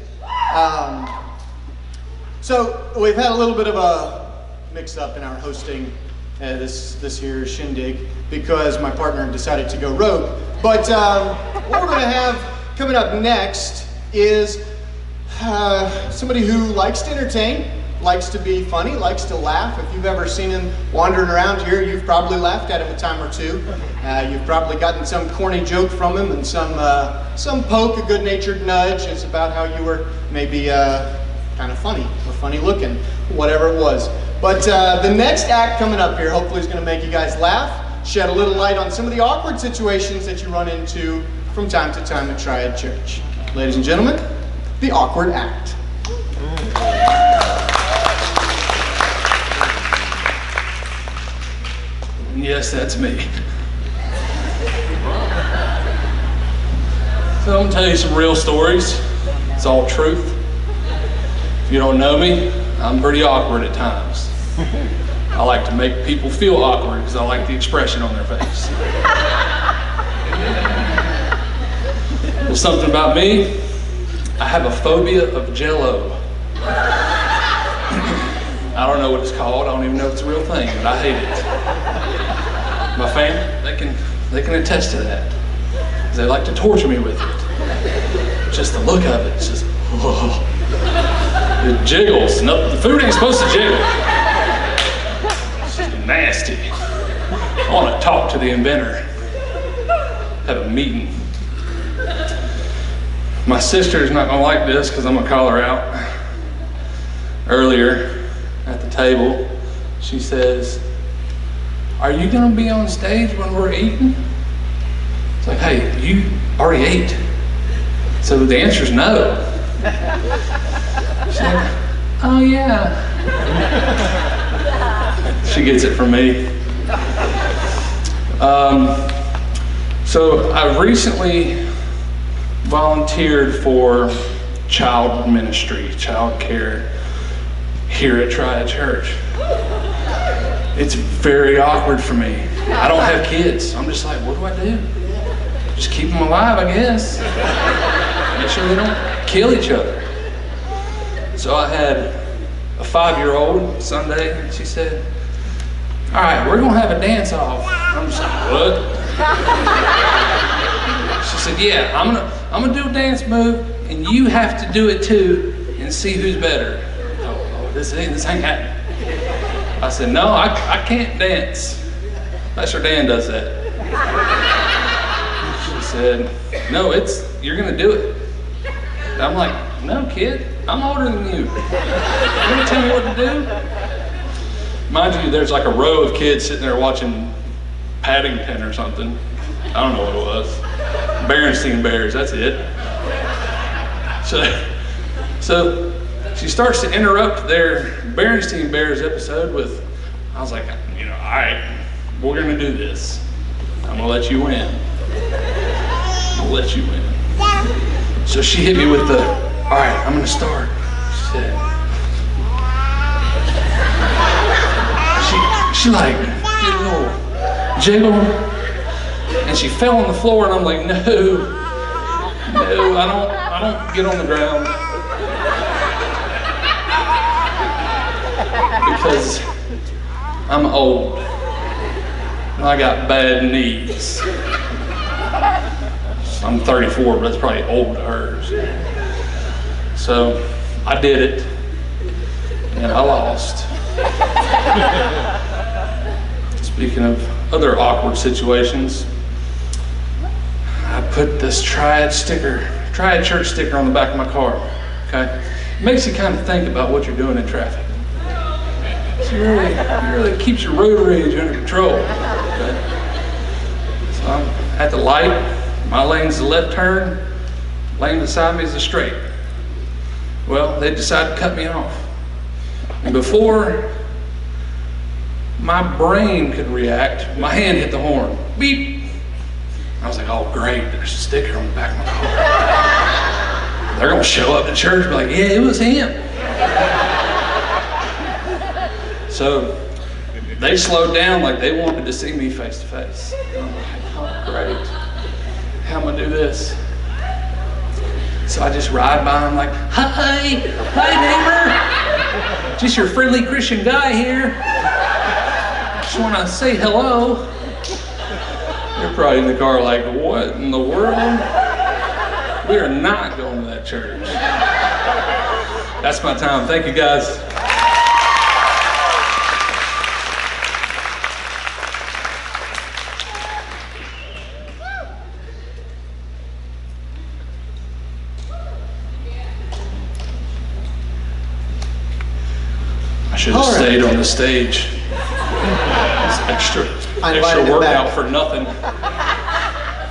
[SPEAKER 2] So we've had a little bit of a mix-up in our hosting this year's shindig because my partner decided to go rogue. But what we're going to have coming up next is somebody who likes to entertain, likes to be funny, likes to laugh. If you've ever seen him wandering around here, you've probably laughed at him a time or two. You've probably gotten some corny joke from him and some poke, a good-natured nudge. It's about how you were maybe kind of funny or funny looking, whatever it was. But the next act coming up here hopefully is going to make you guys laugh, shed a little light on some of the awkward situations that you run into from time to time at Triad Church. Ladies and gentlemen, the awkward act.
[SPEAKER 1] Yes, that's me. So I'm gonna tell you some real stories. It's all truth. If you don't know me, I'm pretty awkward at times. I like to make people feel awkward because I like the expression on their face. Well, something about me, I have a phobia of Jell-O. I don't know what it's called. I don't even know if it's a real thing, but I hate it. My family, they can attest to that. 'Cause they like to torture me with it. Just the look of it, it's just, oh. It jiggles. No, the food ain't supposed to jiggle. It's just nasty. I want to talk to the inventor. Have a meeting. My sister's not gonna like this because I'm gonna call her out. Earlier at the table, she says, "Are you gonna be on stage when we're eating?" It's like, hey, you already ate. So the answer is no. She's like, oh yeah. She gets it from me. So I recently volunteered for child ministry, child care here at Triad Church. It's very awkward for me. I don't have kids. I'm just like, what do I do? Just keep them alive, I guess. Make sure they don't kill each other. So I had a 5-year-old Sunday, and she said, all right, we're gonna have a dance off. I'm just like, what? She said, yeah, I'm gonna do a dance move, and you have to do it too, and see who's better. Oh, this ain't happening. I said, no, I can't dance. Pastor Dan does that. She said, no, you're gonna do it. And I'm like, no, kid, I'm older than you. You gonna tell me what to do? Mind you, there's like a row of kids sitting there watching Paddington or something. I don't know what it was. Berenstain Bears, that's it. So she starts to interrupt their Berenstain Bears episode with, I was like, all right, we're gonna do this. I'm gonna let you win. I'm gonna let you win. So she hit me with the, all right, I'm gonna start. She said, she like did a little jiggle, and she fell on the floor, and I'm like, no, I don't get on the ground. Because I'm old, and I got bad knees. I'm 34, but that's probably old to hers. So I did it, and I lost. Speaking of other awkward situations, I put this Triad church sticker on the back of my car, okay? It makes you kind of think about what you're doing in traffic. It really keeps your road rage under control, okay? So I'm at the light, my lane's the left turn, lane beside me is the straight. Well, they decided to cut me off. And before my brain could react, my hand hit the horn. Beep! I was like, oh great, there's a sticker on the back of my car. They're gonna show up at church and be like, yeah, it was him. So they slowed down like they wanted to see me face to face. I'm like, oh great, how am I gonna do this? So I just ride by, I'm like, hi neighbor, just your friendly Christian guy here. Just want to say hello. You're probably in the car like, what in the world? We are not going to that church. That's my time. Thank you guys. I should have stayed on the stage. It's extra workout for nothing.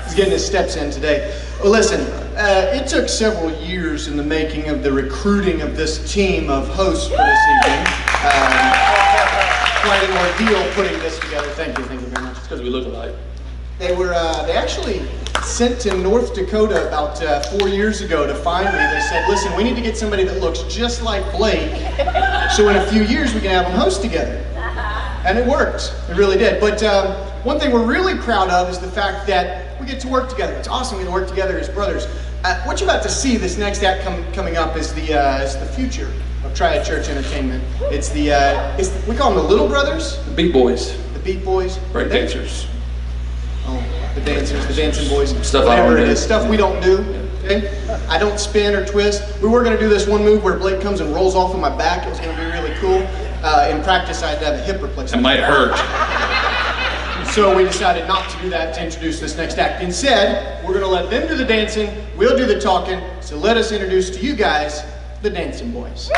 [SPEAKER 2] He's getting his steps in today. Well, listen, it took several years in the making of the recruiting of this team of hosts for this evening. Quite an ordeal putting this together. Thank you very much.
[SPEAKER 1] It's because we look alike.
[SPEAKER 2] They actually sent to North Dakota about 4 years ago to find me. They said, listen, we need to get somebody that looks just like Blake, so in a few years we can have them host together. And it worked. It really did. But one thing we're really proud of is the fact that we get to work together. It's awesome we get to work together as brothers. What you're about to see, this next act coming up, is the future of Triad Church Entertainment. We call them the Little Brothers.
[SPEAKER 1] The Beat Boys.
[SPEAKER 2] The Beat Boys.
[SPEAKER 1] Break dancers.
[SPEAKER 2] Oh, the dancers, the dancing boys.
[SPEAKER 1] Stuff
[SPEAKER 2] whatever it is, stuff we don't do. Okay? I don't spin or twist. We were going to do this one move where Blake comes and rolls off on my back. It was going to be really cool. In practice, I had to have a hip replacement.
[SPEAKER 1] It might hurt.
[SPEAKER 2] So we decided not to do that to introduce this next act. Instead, we're going to let them do the dancing, we'll do the talking, so let us introduce to you guys the Dancing Boys.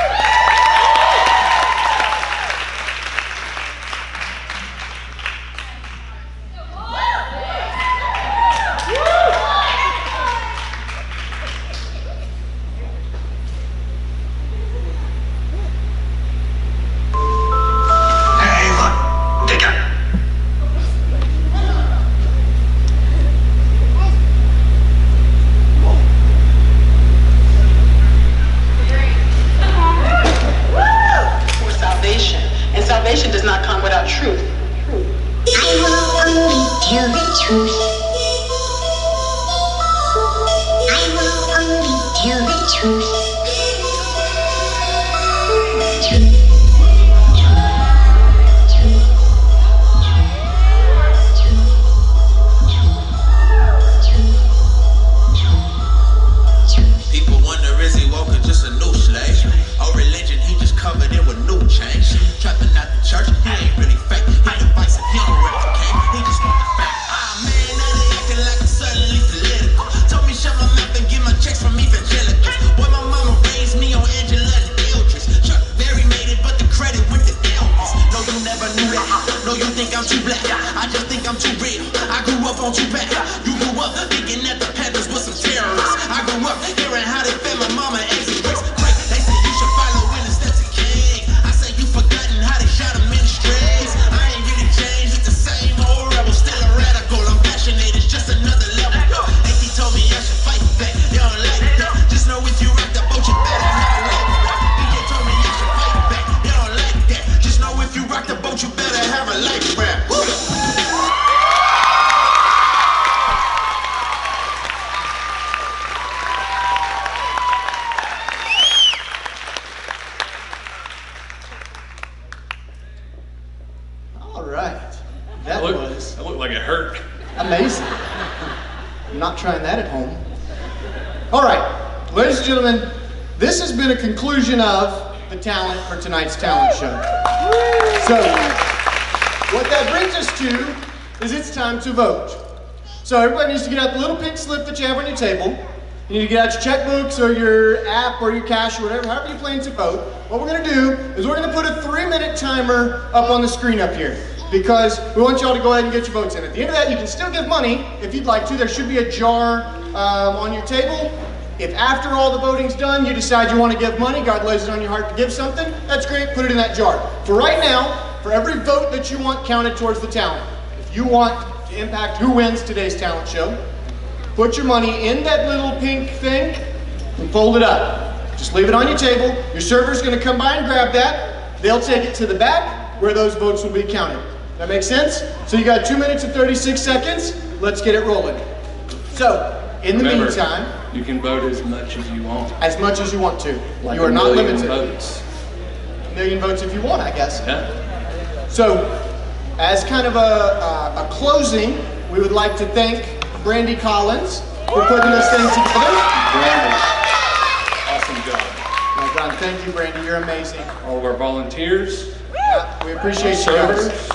[SPEAKER 17] Salvation does not come without truth. I will only tell the truth. I will only tell the truth.
[SPEAKER 18] People wonder, is he walking just a new slave? Or religion, he just covered it with new change. Trapping out the church, he ain't really fake. He divisive, he don't replicate. He just want the fact. Ah man, now they acting like I'm suddenly political. Told me shut my mouth and get my checks from evangelicals. Boy, my mama
[SPEAKER 2] All right, ladies and gentlemen, this has been a conclusion of the talent for tonight's talent show. So, what that brings us to is it's time to vote. So everybody needs to get out the little pink slip that you have on your table. You need to get out your checkbooks or your app or your cash or whatever, however you plan to vote. What we're gonna do is we're gonna put a 3-minute timer up on the screen up here because we want y'all to go ahead and get your votes in. At the end of that, you can still give money if you'd like to. There should be a jar on your table. If after all the voting's done, you decide you want to give money, God lays it on your heart to give something, that's great, put it in that jar. For right now, for every vote that you want counted towards the talent, if you want to impact who wins today's talent show, put your money in that little pink thing and fold it up. Just leave it on your table. Your server's going to come by and grab that. They'll take it to the back where those votes will be counted. That makes sense? So you got 2 minutes and 36 seconds. Let's get it rolling. So, in the meantime,
[SPEAKER 1] you can vote as much as you want.
[SPEAKER 2] As much as you want to.
[SPEAKER 1] Like
[SPEAKER 2] you are not limited.
[SPEAKER 1] Votes.
[SPEAKER 2] A million votes if you want, I guess.
[SPEAKER 1] Yeah.
[SPEAKER 2] So, as kind of a closing, we would like to thank Brandy Collins for putting this thing together.
[SPEAKER 1] Brandy, awesome job.
[SPEAKER 2] My God, thank you, Brandy. You're amazing.
[SPEAKER 1] All of our volunteers.
[SPEAKER 2] Yeah, we appreciate you guys.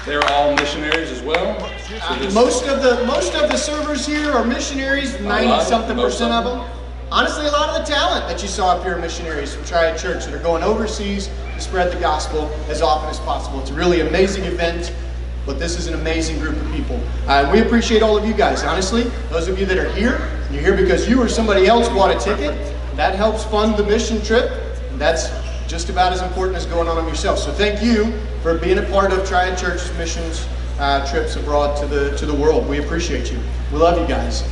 [SPEAKER 1] They're all missionaries as well. So
[SPEAKER 2] most of the servers here are missionaries. 90-something% of them. Honestly, a lot of the talent that you saw up here are missionaries from Triad Church that are going overseas to spread the gospel as often as possible. It's a really amazing event, but this is an amazing group of people. We appreciate all of you guys. Honestly, those of you that are here, you're here because you or somebody else bought a ticket. That helps fund the mission trip. That's just about as important as going on them yourself. So thank you for being a part of Triad Church's missions trips abroad to the world. We appreciate you. We love you guys.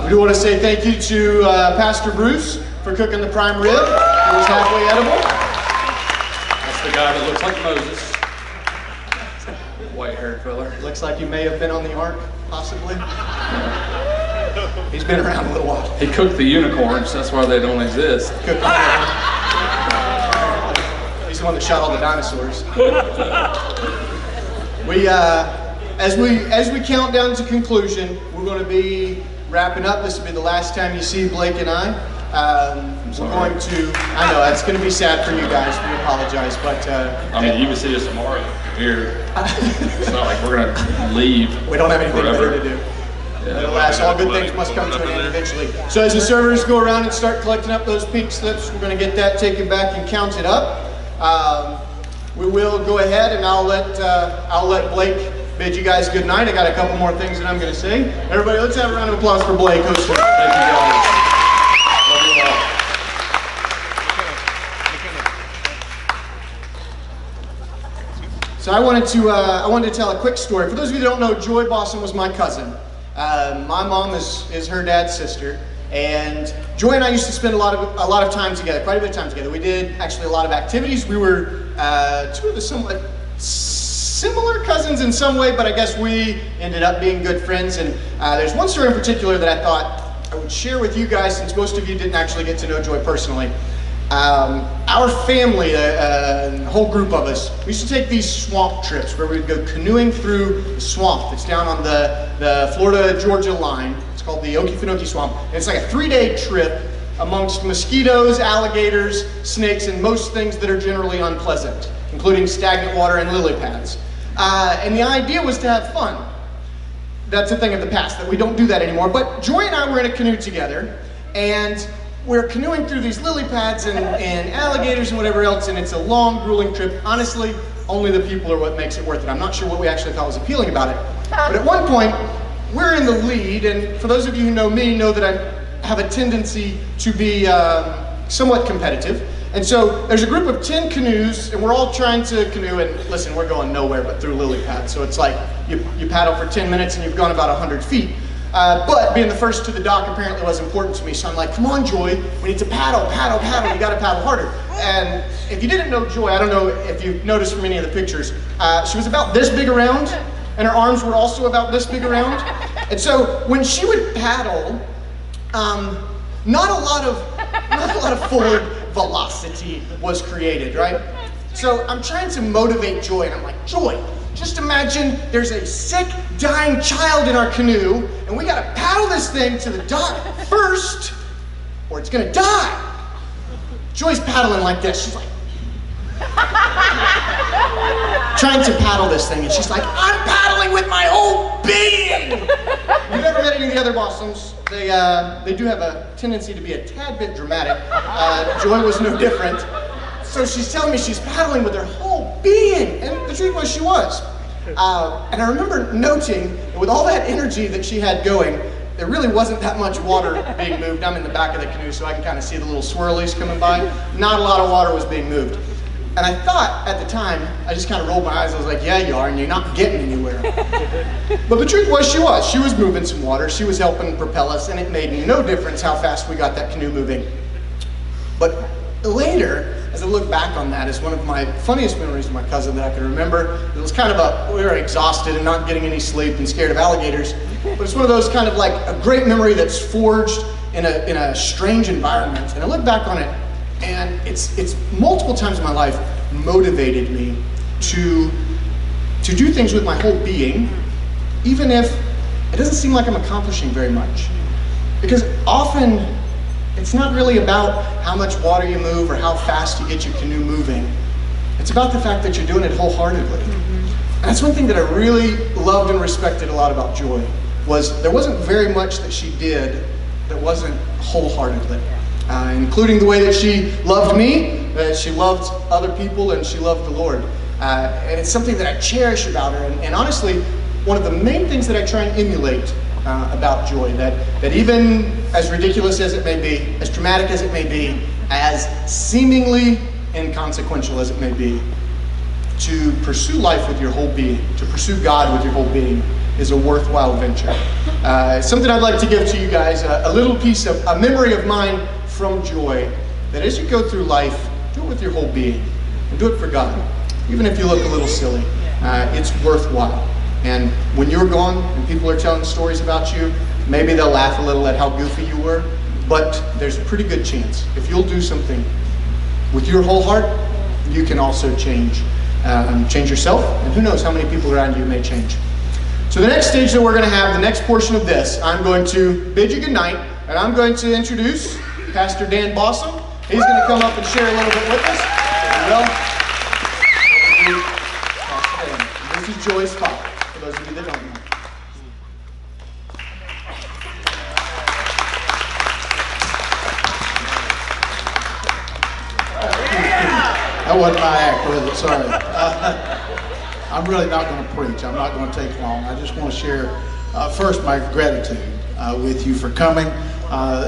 [SPEAKER 2] We do want to say thank you to Pastor Bruce for cooking the prime rib. It was halfway edible.
[SPEAKER 1] That's the guy that looks like Moses. White-haired fella.
[SPEAKER 2] Looks like you may have been on the ark, possibly. He's been around a little while.
[SPEAKER 1] He cooked the unicorns. That's why they don't exist.
[SPEAKER 2] He's the one that shot all the dinosaurs. As we count down to conclusion, we're going to be wrapping up. This will be the last time you see Blake and I. We're going to. I know it's going to be sad for you guys. We apologize, but
[SPEAKER 1] I mean, you can see us tomorrow here. It's not like we're going to leave.
[SPEAKER 2] We don't have anything
[SPEAKER 1] forever.
[SPEAKER 2] better to do. Alas, all good things must come to an end eventually. So as the servers go around and start collecting up those pink slips, we're going to get that taken back and counted up. We will go ahead and I'll let Blake bid you guys good night. I got a couple more things that I'm going to say. Everybody, let's have a round of applause for Blake. Thank you guys. Love you all. So I wanted to tell a quick story. For those of you that don't know, Joy Bausum was my cousin. My mom is her dad's sister, and Joy and I used to spend a lot of time together, quite a bit of time together. We did actually a lot of activities. We were two of the somewhat similar cousins in some way, but I guess we ended up being good friends. And there's one story in particular that I thought I would share with you guys, since most of you didn't actually get to know Joy personally. Our family, a whole group of us, we used to take these swamp trips where we'd go canoeing through the swamp that's down on the Florida-Georgia line. It's called the Okefenokee Swamp. And it's like a 3-day trip amongst mosquitoes, alligators, snakes, and most things that are generally unpleasant, including stagnant water and lily pads. And the idea was to have fun. That's a thing of the past, that we don't do that anymore. But Joy and I were in a canoe together, and we're canoeing through these lily pads and alligators and whatever else, and it's a long, grueling trip. Honestly, only the people are what makes it worth it. I'm not sure what we actually thought was appealing about it. But at one point, we're in the lead, and for those of you who know me, know that I have a tendency to be somewhat competitive. And so there's a group of 10 canoes, and we're all trying to canoe, and listen, we're going nowhere but through lily pads. So it's like you paddle for 10 minutes and you've gone about 100 feet. But being the first to the dock apparently was important to me, so I'm like, come on, Joy, we need to paddle, you gotta paddle harder. And if you didn't know Joy, I don't know if you've noticed from any of the pictures, she was about this big around, and her arms were also about this big around. And so when she would paddle, not a lot of forward velocity was created, right? So I'm trying to motivate Joy, and I'm like, Joy, just imagine there's a sick, dying child in our canoe, and we gotta paddle this thing to the dock first, or it's gonna die. Joy's paddling like this. She's like, trying to paddle this thing, and she's like, I'm paddling with my whole being! You've never met any of the other Bausums. They do have a tendency to be a tad bit dramatic. Joy was no different. So she's telling me she's paddling with her whole being, and the truth was she was. And I remember noting, with all that energy that she had going, there really wasn't that much water being moved. I'm in the back of the canoe, so I can kind of see the little swirlies coming by. Not a lot of water was being moved. And I thought at the time, I just kind of rolled my eyes. I was like, yeah, you are, and you're not getting anywhere. But the truth was she was. She was moving some water. She was helping propel us, and it made no difference how fast we got that canoe moving. But later, as I look back on that, it's one of my funniest memories of my cousin that I can remember. It was kind of we were exhausted and not getting any sleep and scared of alligators. But it's one of those kind of like a great memory that's forged in a strange environment. And I look back on it, and it's multiple times in my life motivated me to do things with my whole being, even if it doesn't seem like I'm accomplishing very much. Because often, it's not really about how much water you move or how fast you get your canoe moving. It's about the fact that you're doing it wholeheartedly. And that's one thing that I really loved and respected a lot about Joy, was there wasn't very much that she did that wasn't wholeheartedly. Including the way that she loved me, that she loved other people, and she loved the Lord. And it's something that I cherish about her. And honestly, one of the main things that I try and emulate about Joy, that even as ridiculous as it may be, as dramatic as it may be, as seemingly inconsequential as it may be, to pursue life with your whole being, to pursue God with your whole being, is a worthwhile venture. Something I'd like to give to you guys, a little piece of a memory of mine from Joy, that as you go through life, do it with your whole being, and do it for God. Even if you look a little silly, it's worthwhile. And when you're gone and people are telling stories about you, maybe they'll laugh a little at how goofy you were, but there's a pretty good chance if you'll do something with your whole heart, you can also change yourself, and who knows how many people around you may change. So the next stage that we're going to have, the next portion of this, I'm going to bid you good night, and I'm going to introduce Pastor Dan Bausum. He's going to come up and share a little bit with us. This is Joy's father, for those of you that don't know.
[SPEAKER 19] That wasn't my act, was it? Sorry. I'm really not going to preach. I'm not going to take long. I just want to share first my gratitude with you for coming.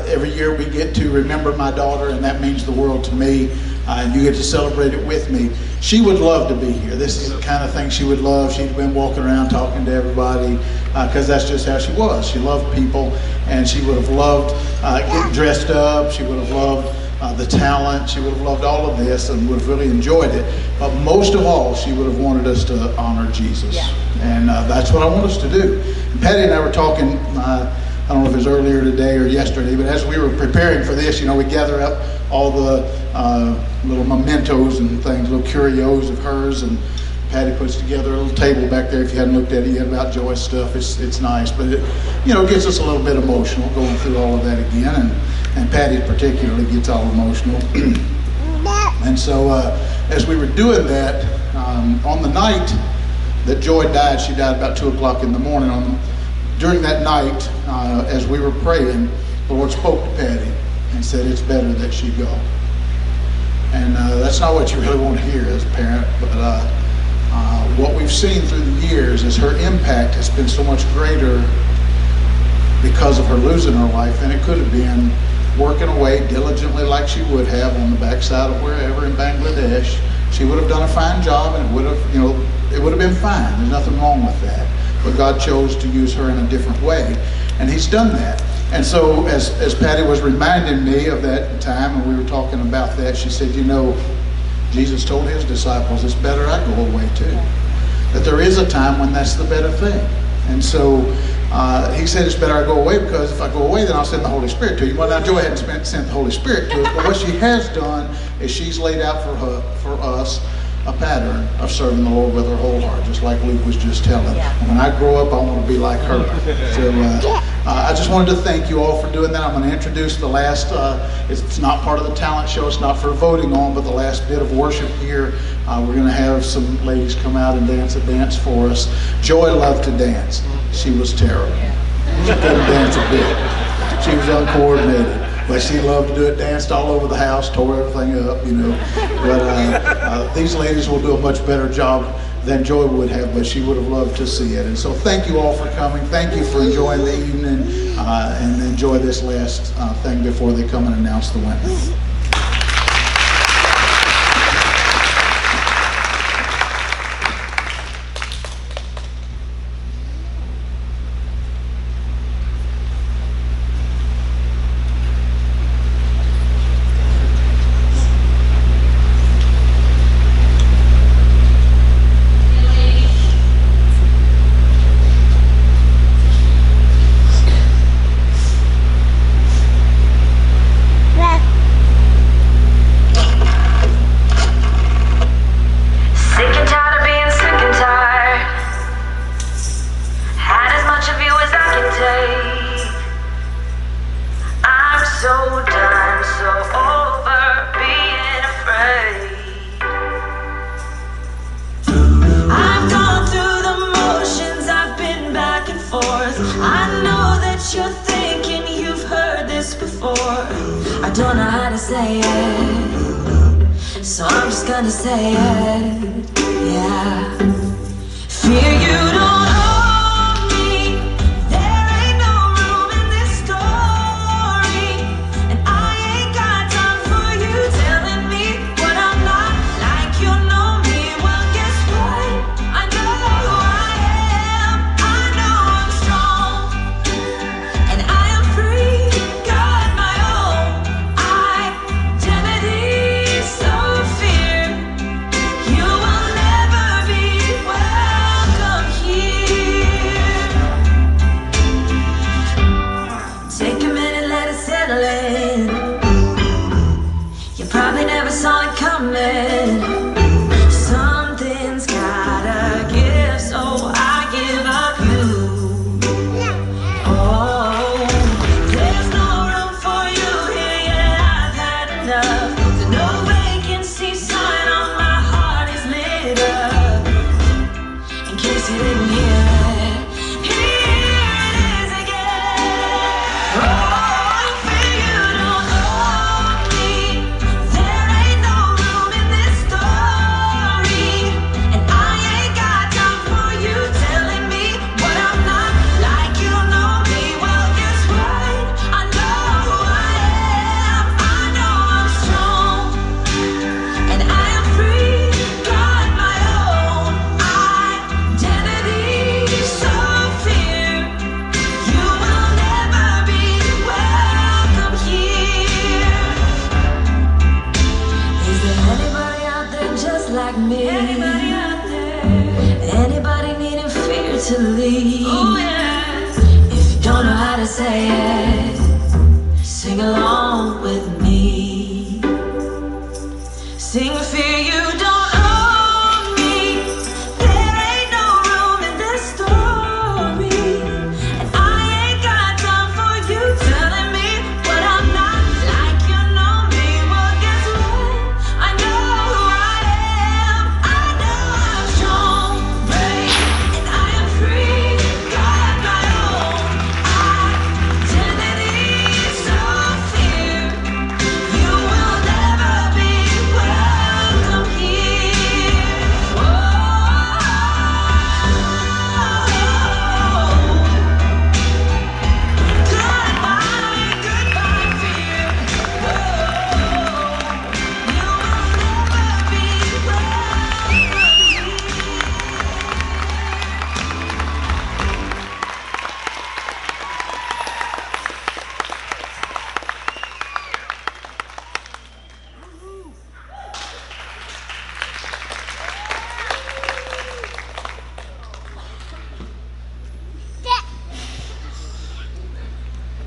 [SPEAKER 19] Every year we get to remember my daughter, and that means the world to me. And you get to celebrate it with me. She would love to be here. This is the kind of thing she would love. She'd been walking around talking to everybody because that's just how she was. She loved people, and she would have loved getting dressed up. She would have loved the talent. She would have loved all of this and would have really enjoyed it. But most of all, she would have wanted us to honor Jesus. Yeah. And that's what I want us to do. And Patty and I were talking, I don't know if it was earlier today or yesterday, but as we were preparing for this, you know, we gather up all the little mementos and things, little curios of hers, and Patty puts together a little table back there. If you hadn't looked at it yet about Joy's stuff, it's nice, but it, you know, gets us a little bit emotional going through all of that again, and Patty particularly gets all emotional. And so as we were doing that, on the night that Joy died, she died about 2 o'clock in the morning. During that night, as we were praying, the Lord spoke to Patty and said, it's better that she go. And that's not what you really want to hear as a parent, but what we've seen through the years is her impact has been so much greater because of her losing her life than it could have been working away diligently like she would have on the backside of wherever in Bangladesh. She would have done a fine job, and it would have, you know, it would have been fine. There's nothing wrong with that. But God chose to use her in a different way, and He's done that. And so as Patty was reminding me of that time, and we were talking about that, she said, you know, Jesus told His disciples, it's better I go away too. That there is a time when that's the better thing. And so He said it's better I go away, because if I go away, then I'll send the Holy Spirit to you. Well, now Joy hadn't sent the Holy Spirit to us, but what she has done is she's laid out for us a pattern of serving the Lord with her whole heart, just like Luke was just telling. When I grow up, I want to be like her. So I just wanted to thank you all for doing that. I'm going to introduce the last, it's not part of the talent show, it's not for voting on, but the last bit of worship here. We're going to have some ladies come out and dance a dance for us. Joy loved to dance. She was terrible. She couldn't dance a bit. She was uncoordinated. But she loved to do it, danced all over the house, tore everything up, you know. But these ladies will do a much better job than Joy would have, but she would have loved to see it. And so thank you all for coming. Thank you for enjoying the evening, and enjoy this last thing before they come and announce the winner.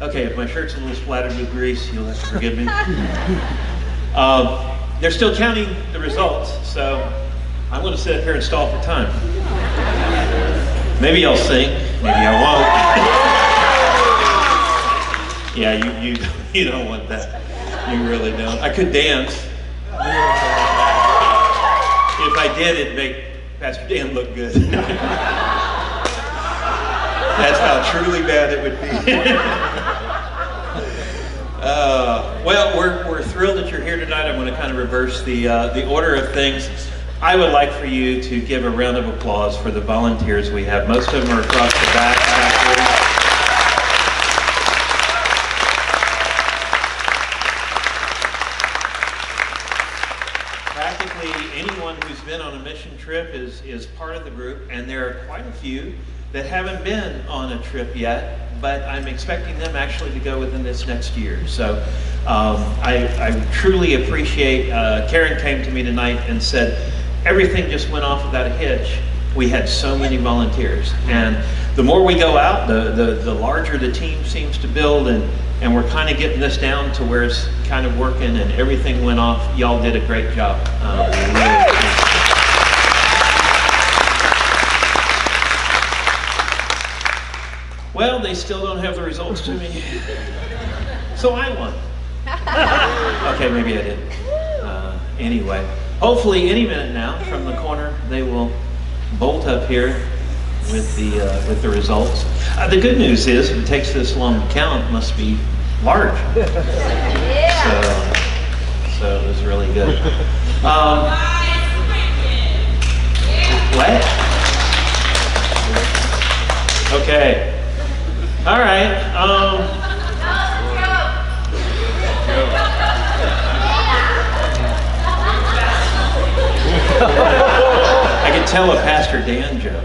[SPEAKER 20] Okay, if my shirt's a little splattered with grease, you'll have to forgive me. They're still counting the results, so I'm going to sit up here and stall for time. Maybe I'll sing, maybe I won't. Yeah, you don't want that. You really don't. I could dance. If I did, it'd make Pastor Dan look good. That's how truly bad it would be. Well, we're thrilled that you're here tonight. I'm going to kind of reverse the order of things. I would like for you to give a round of applause for the volunteers we have. Most of them are across the back room. Practically anyone who's been on a mission trip is part of the group, and there are quite a few that haven't been on a trip yet, but I'm expecting them actually to go within this next year. So I truly appreciate, Karen came to me tonight and said, everything just went off without a hitch. We had so many volunteers, and the more we go out, the larger the team seems to build, and we're kind of getting this down to where it's kind of working, and everything went off. Y'all did a great job. Well, they still don't have the results to me, so I won. Okay, maybe I did. Anyway, hopefully any minute now from the corner they will bolt up here with the results. The good news is, if it takes this long to count, it must be large. So it was really good. What? Okay. All right. I can tell a Pastor Dan joke.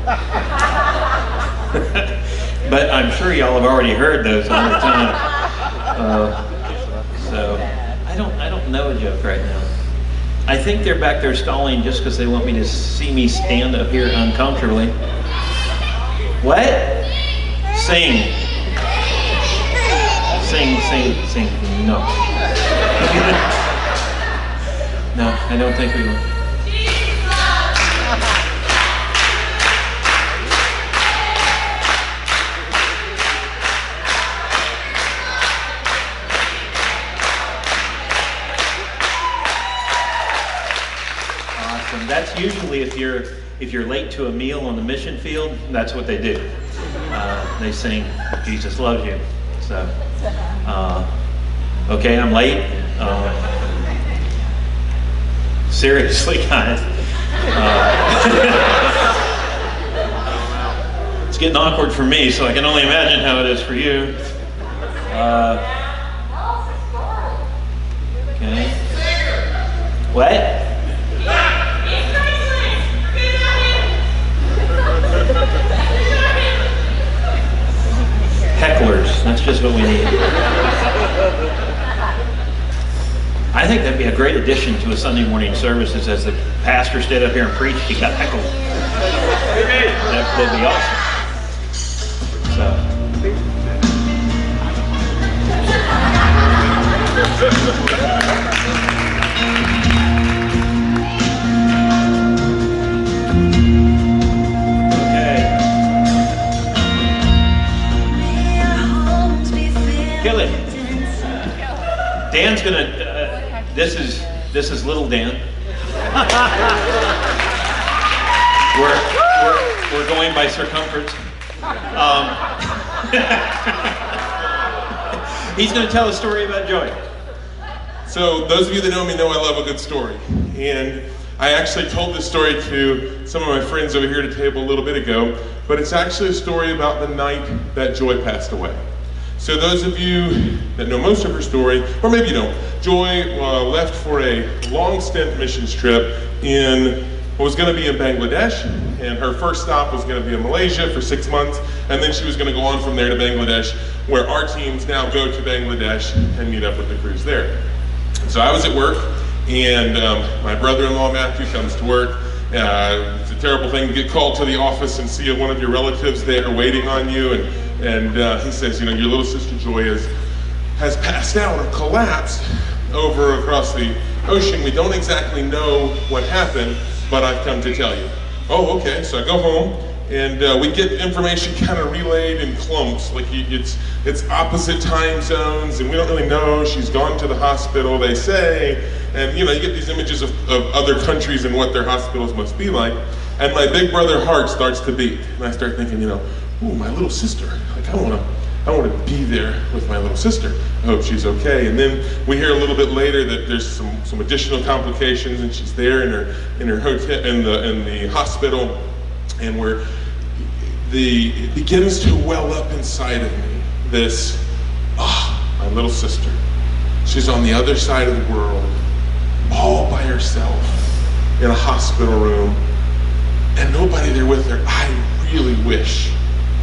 [SPEAKER 20] But I'm sure y'all have already heard those all the time. So I don't know a joke right now. I think they're back there stalling just because they want me to see me stand up here uncomfortably. What? Sing. Sing. No. No, I don't think we will. Awesome. That's usually if you're late to a meal on the mission field, that's what they do. They sing "Jesus Loves You." So, okay, I'm late. Seriously, guys. It's getting awkward for me, so I can only imagine how it is for you. Okay. What? Hecklers, that's just what we need. I think that'd be a great addition to a Sunday morning services as the pastor stood up here and preached, he got heckled. That'd be awesome. Kill it. Dan's gonna. This is little Dan. We're going by circumference. He's going to tell a story about joy.
[SPEAKER 21] So those of you that know me know I love a good story, and I actually told this story to some of my friends over here at a table a little bit ago. But it's actually a story about the night that Joy passed away. So those of you that know most of her story, or maybe you don't, Joy left for a long stint missions trip in what was going to be in Bangladesh, and her first stop was going to be in Malaysia for 6 months, and then she was going to go on from there to Bangladesh, where our teams now go to Bangladesh and meet up with the crews there. So I was at work, and my brother-in-law Matthew comes to work. It's a terrible thing to get called to the office and see one of your relatives there waiting on you, and he says, you know, your little sister Joy has passed out or collapsed over across the ocean. We don't exactly know what happened, but I've come to tell you. Oh, okay, so I go home, and we get information kind of relayed in clumps, like it's opposite time zones, and we don't really know. She's gone to the hospital, they say, and you get these images of other countries and what their hospitals must be like, and my big brother heart starts to beat, and I start thinking, ooh, my little sister, like I want to be there with my little sister. I hope she's okay. And then we hear a little bit later that there's some additional complications, and she's there in her hotel in the hospital, and it begins to well up inside of me this, my little sister. She's on the other side of the world, all by herself, in a hospital room, and nobody there with her. I really wish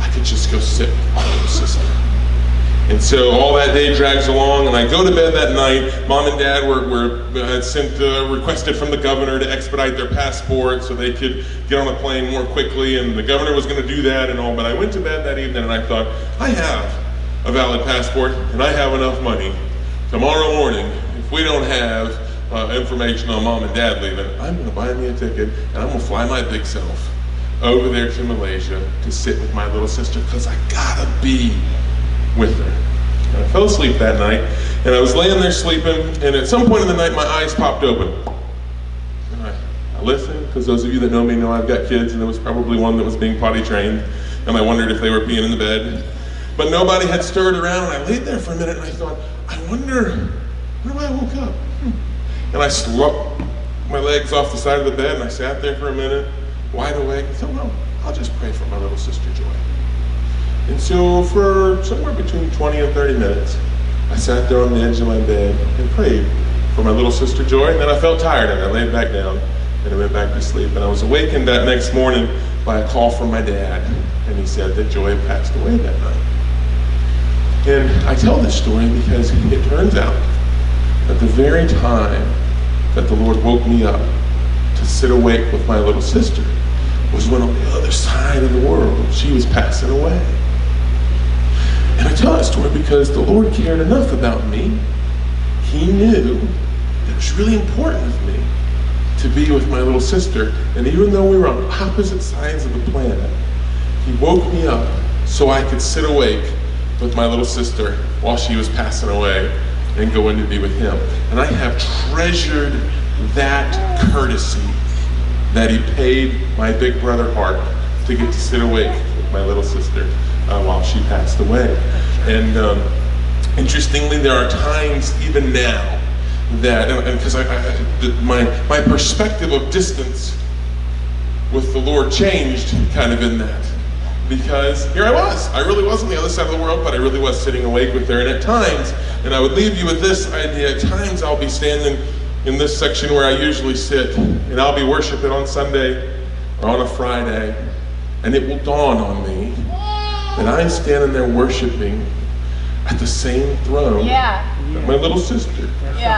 [SPEAKER 21] I could just go sit with my little sister. And so all that day drags along, and I go to bed that night. Mom and Dad requested from the governor to expedite their passport so they could get on a plane more quickly, and the governor was going to do that and all, but I went to bed that evening and I thought, I have a valid passport and I have enough money. Tomorrow morning, if we don't have information on Mom and Dad leaving, I'm going to buy me a ticket and I'm going to fly my big self over there to Malaysia to sit with my little sister, because I gotta be with her. And I fell asleep that night, and I was laying there sleeping, and at some point in the night my eyes popped open. And I listened, because those of you that know me know I've got kids, and there was probably one that was being potty trained, and I wondered if they were peeing in the bed. But nobody had stirred around, and I laid there for a minute and I thought, I wonder why I woke up. And I slumped my legs off the side of the bed, and I sat there for a minute, wide awake. I thought, well, I'll just pray for my little sister Joy. And so for somewhere between 20 and 30 minutes, I sat there on the edge of my bed and prayed for my little sister Joy, and then I felt tired and I laid back down and I went back to sleep. And I was awakened that next morning by a call from my dad, and he said that Joy had passed away that night. And I tell this story because it turns out that the very time that the Lord woke me up to sit awake with my little sister was when on the other side of the world she was passing away. And I tell that story because the Lord cared enough about me. He knew that it was really important with me to be with my little sister, and even though we were on opposite sides of the planet, He woke me up so I could sit awake with my little sister while she was passing away and going to be with Him. And I have treasured that courtesy that He paid my big brother Hart to get to sit awake with my little sister while she passed away. And interestingly, there are times even now that, because my perspective of distance with the Lord changed kind of in that. Because here I really was on the other side of the world, but I really was sitting awake with her. And at times, and I would leave you with this idea, at times I'll be standing in this section where I usually sit, and I'll be worshiping on Sunday or on a Friday, and it will dawn on me that I'm standing there worshiping at the same throne that my little sister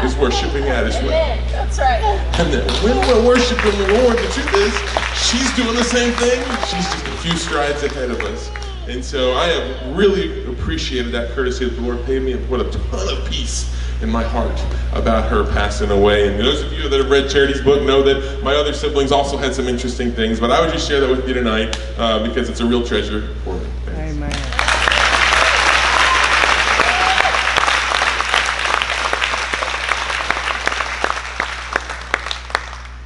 [SPEAKER 21] is worshiping at as well.
[SPEAKER 8] That's right.
[SPEAKER 21] And that when we're worshiping the Lord, the truth is, she's doing the same thing. She's just a few strides ahead of us. And so I have really appreciated that courtesy that the Lord paid me and put a ton of peace in my heart about her passing away. And those of you that have read Charity's book know that my other siblings also had some interesting things, but I would just share that with you tonight because it's a real treasure for me. Thanks.
[SPEAKER 4] Amen.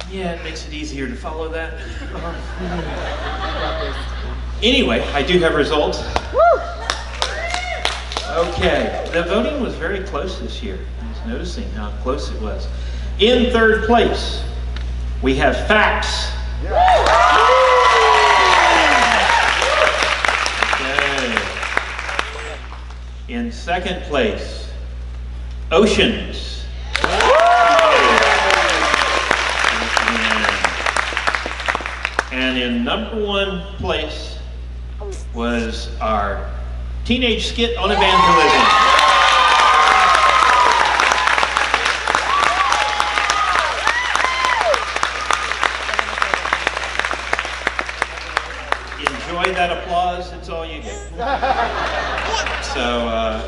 [SPEAKER 20] Yeah, it makes it easier to follow that. Anyway, I do have results. Okay, the voting was very close this year. I was noticing how close it was. In third place, we have Facts. Okay. In second place, Oceans. And in number one place was our teenage skit on evangelism. Enjoy that applause, it's all you get.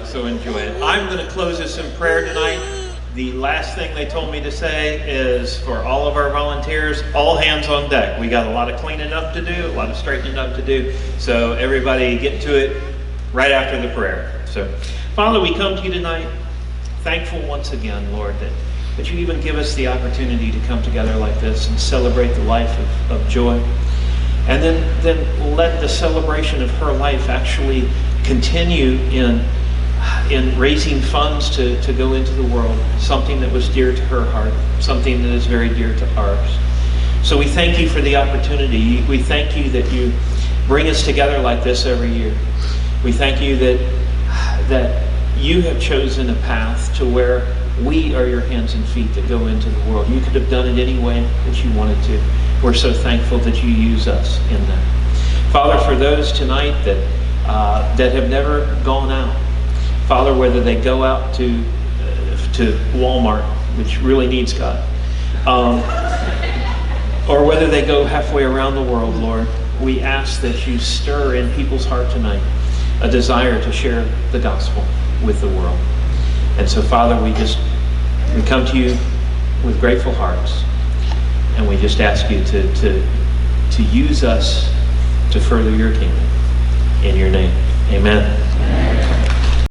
[SPEAKER 20] So enjoy it. I'm going to close this in prayer tonight. The last thing they told me to say is for all of our volunteers, all hands on deck. We got a lot of cleaning up to do, a lot of straightening up to do. So everybody get to it right after the prayer. So Father, we come to you tonight thankful once again, Lord, that you even give us the opportunity to come together like this and celebrate the life of Joy. And then let the celebration of her life actually continue in raising funds to go into the world, something that was dear to her heart, something that is very dear to ours. So we thank you for the opportunity. We thank you that you bring us together like this every year. We thank you that you have chosen a path to where we are your hands and feet that go into the world. You could have done it any way that you wanted to. We're so thankful that you use us in that. Father, for those tonight that have never gone out, Father, whether they go out to Walmart, which really needs God, or whether they go halfway around the world, Lord, we ask that you stir in people's heart tonight a desire to share the gospel with the world. And so, Father, we come to you with grateful hearts, and we just ask you to use us to further your kingdom. In your name, amen.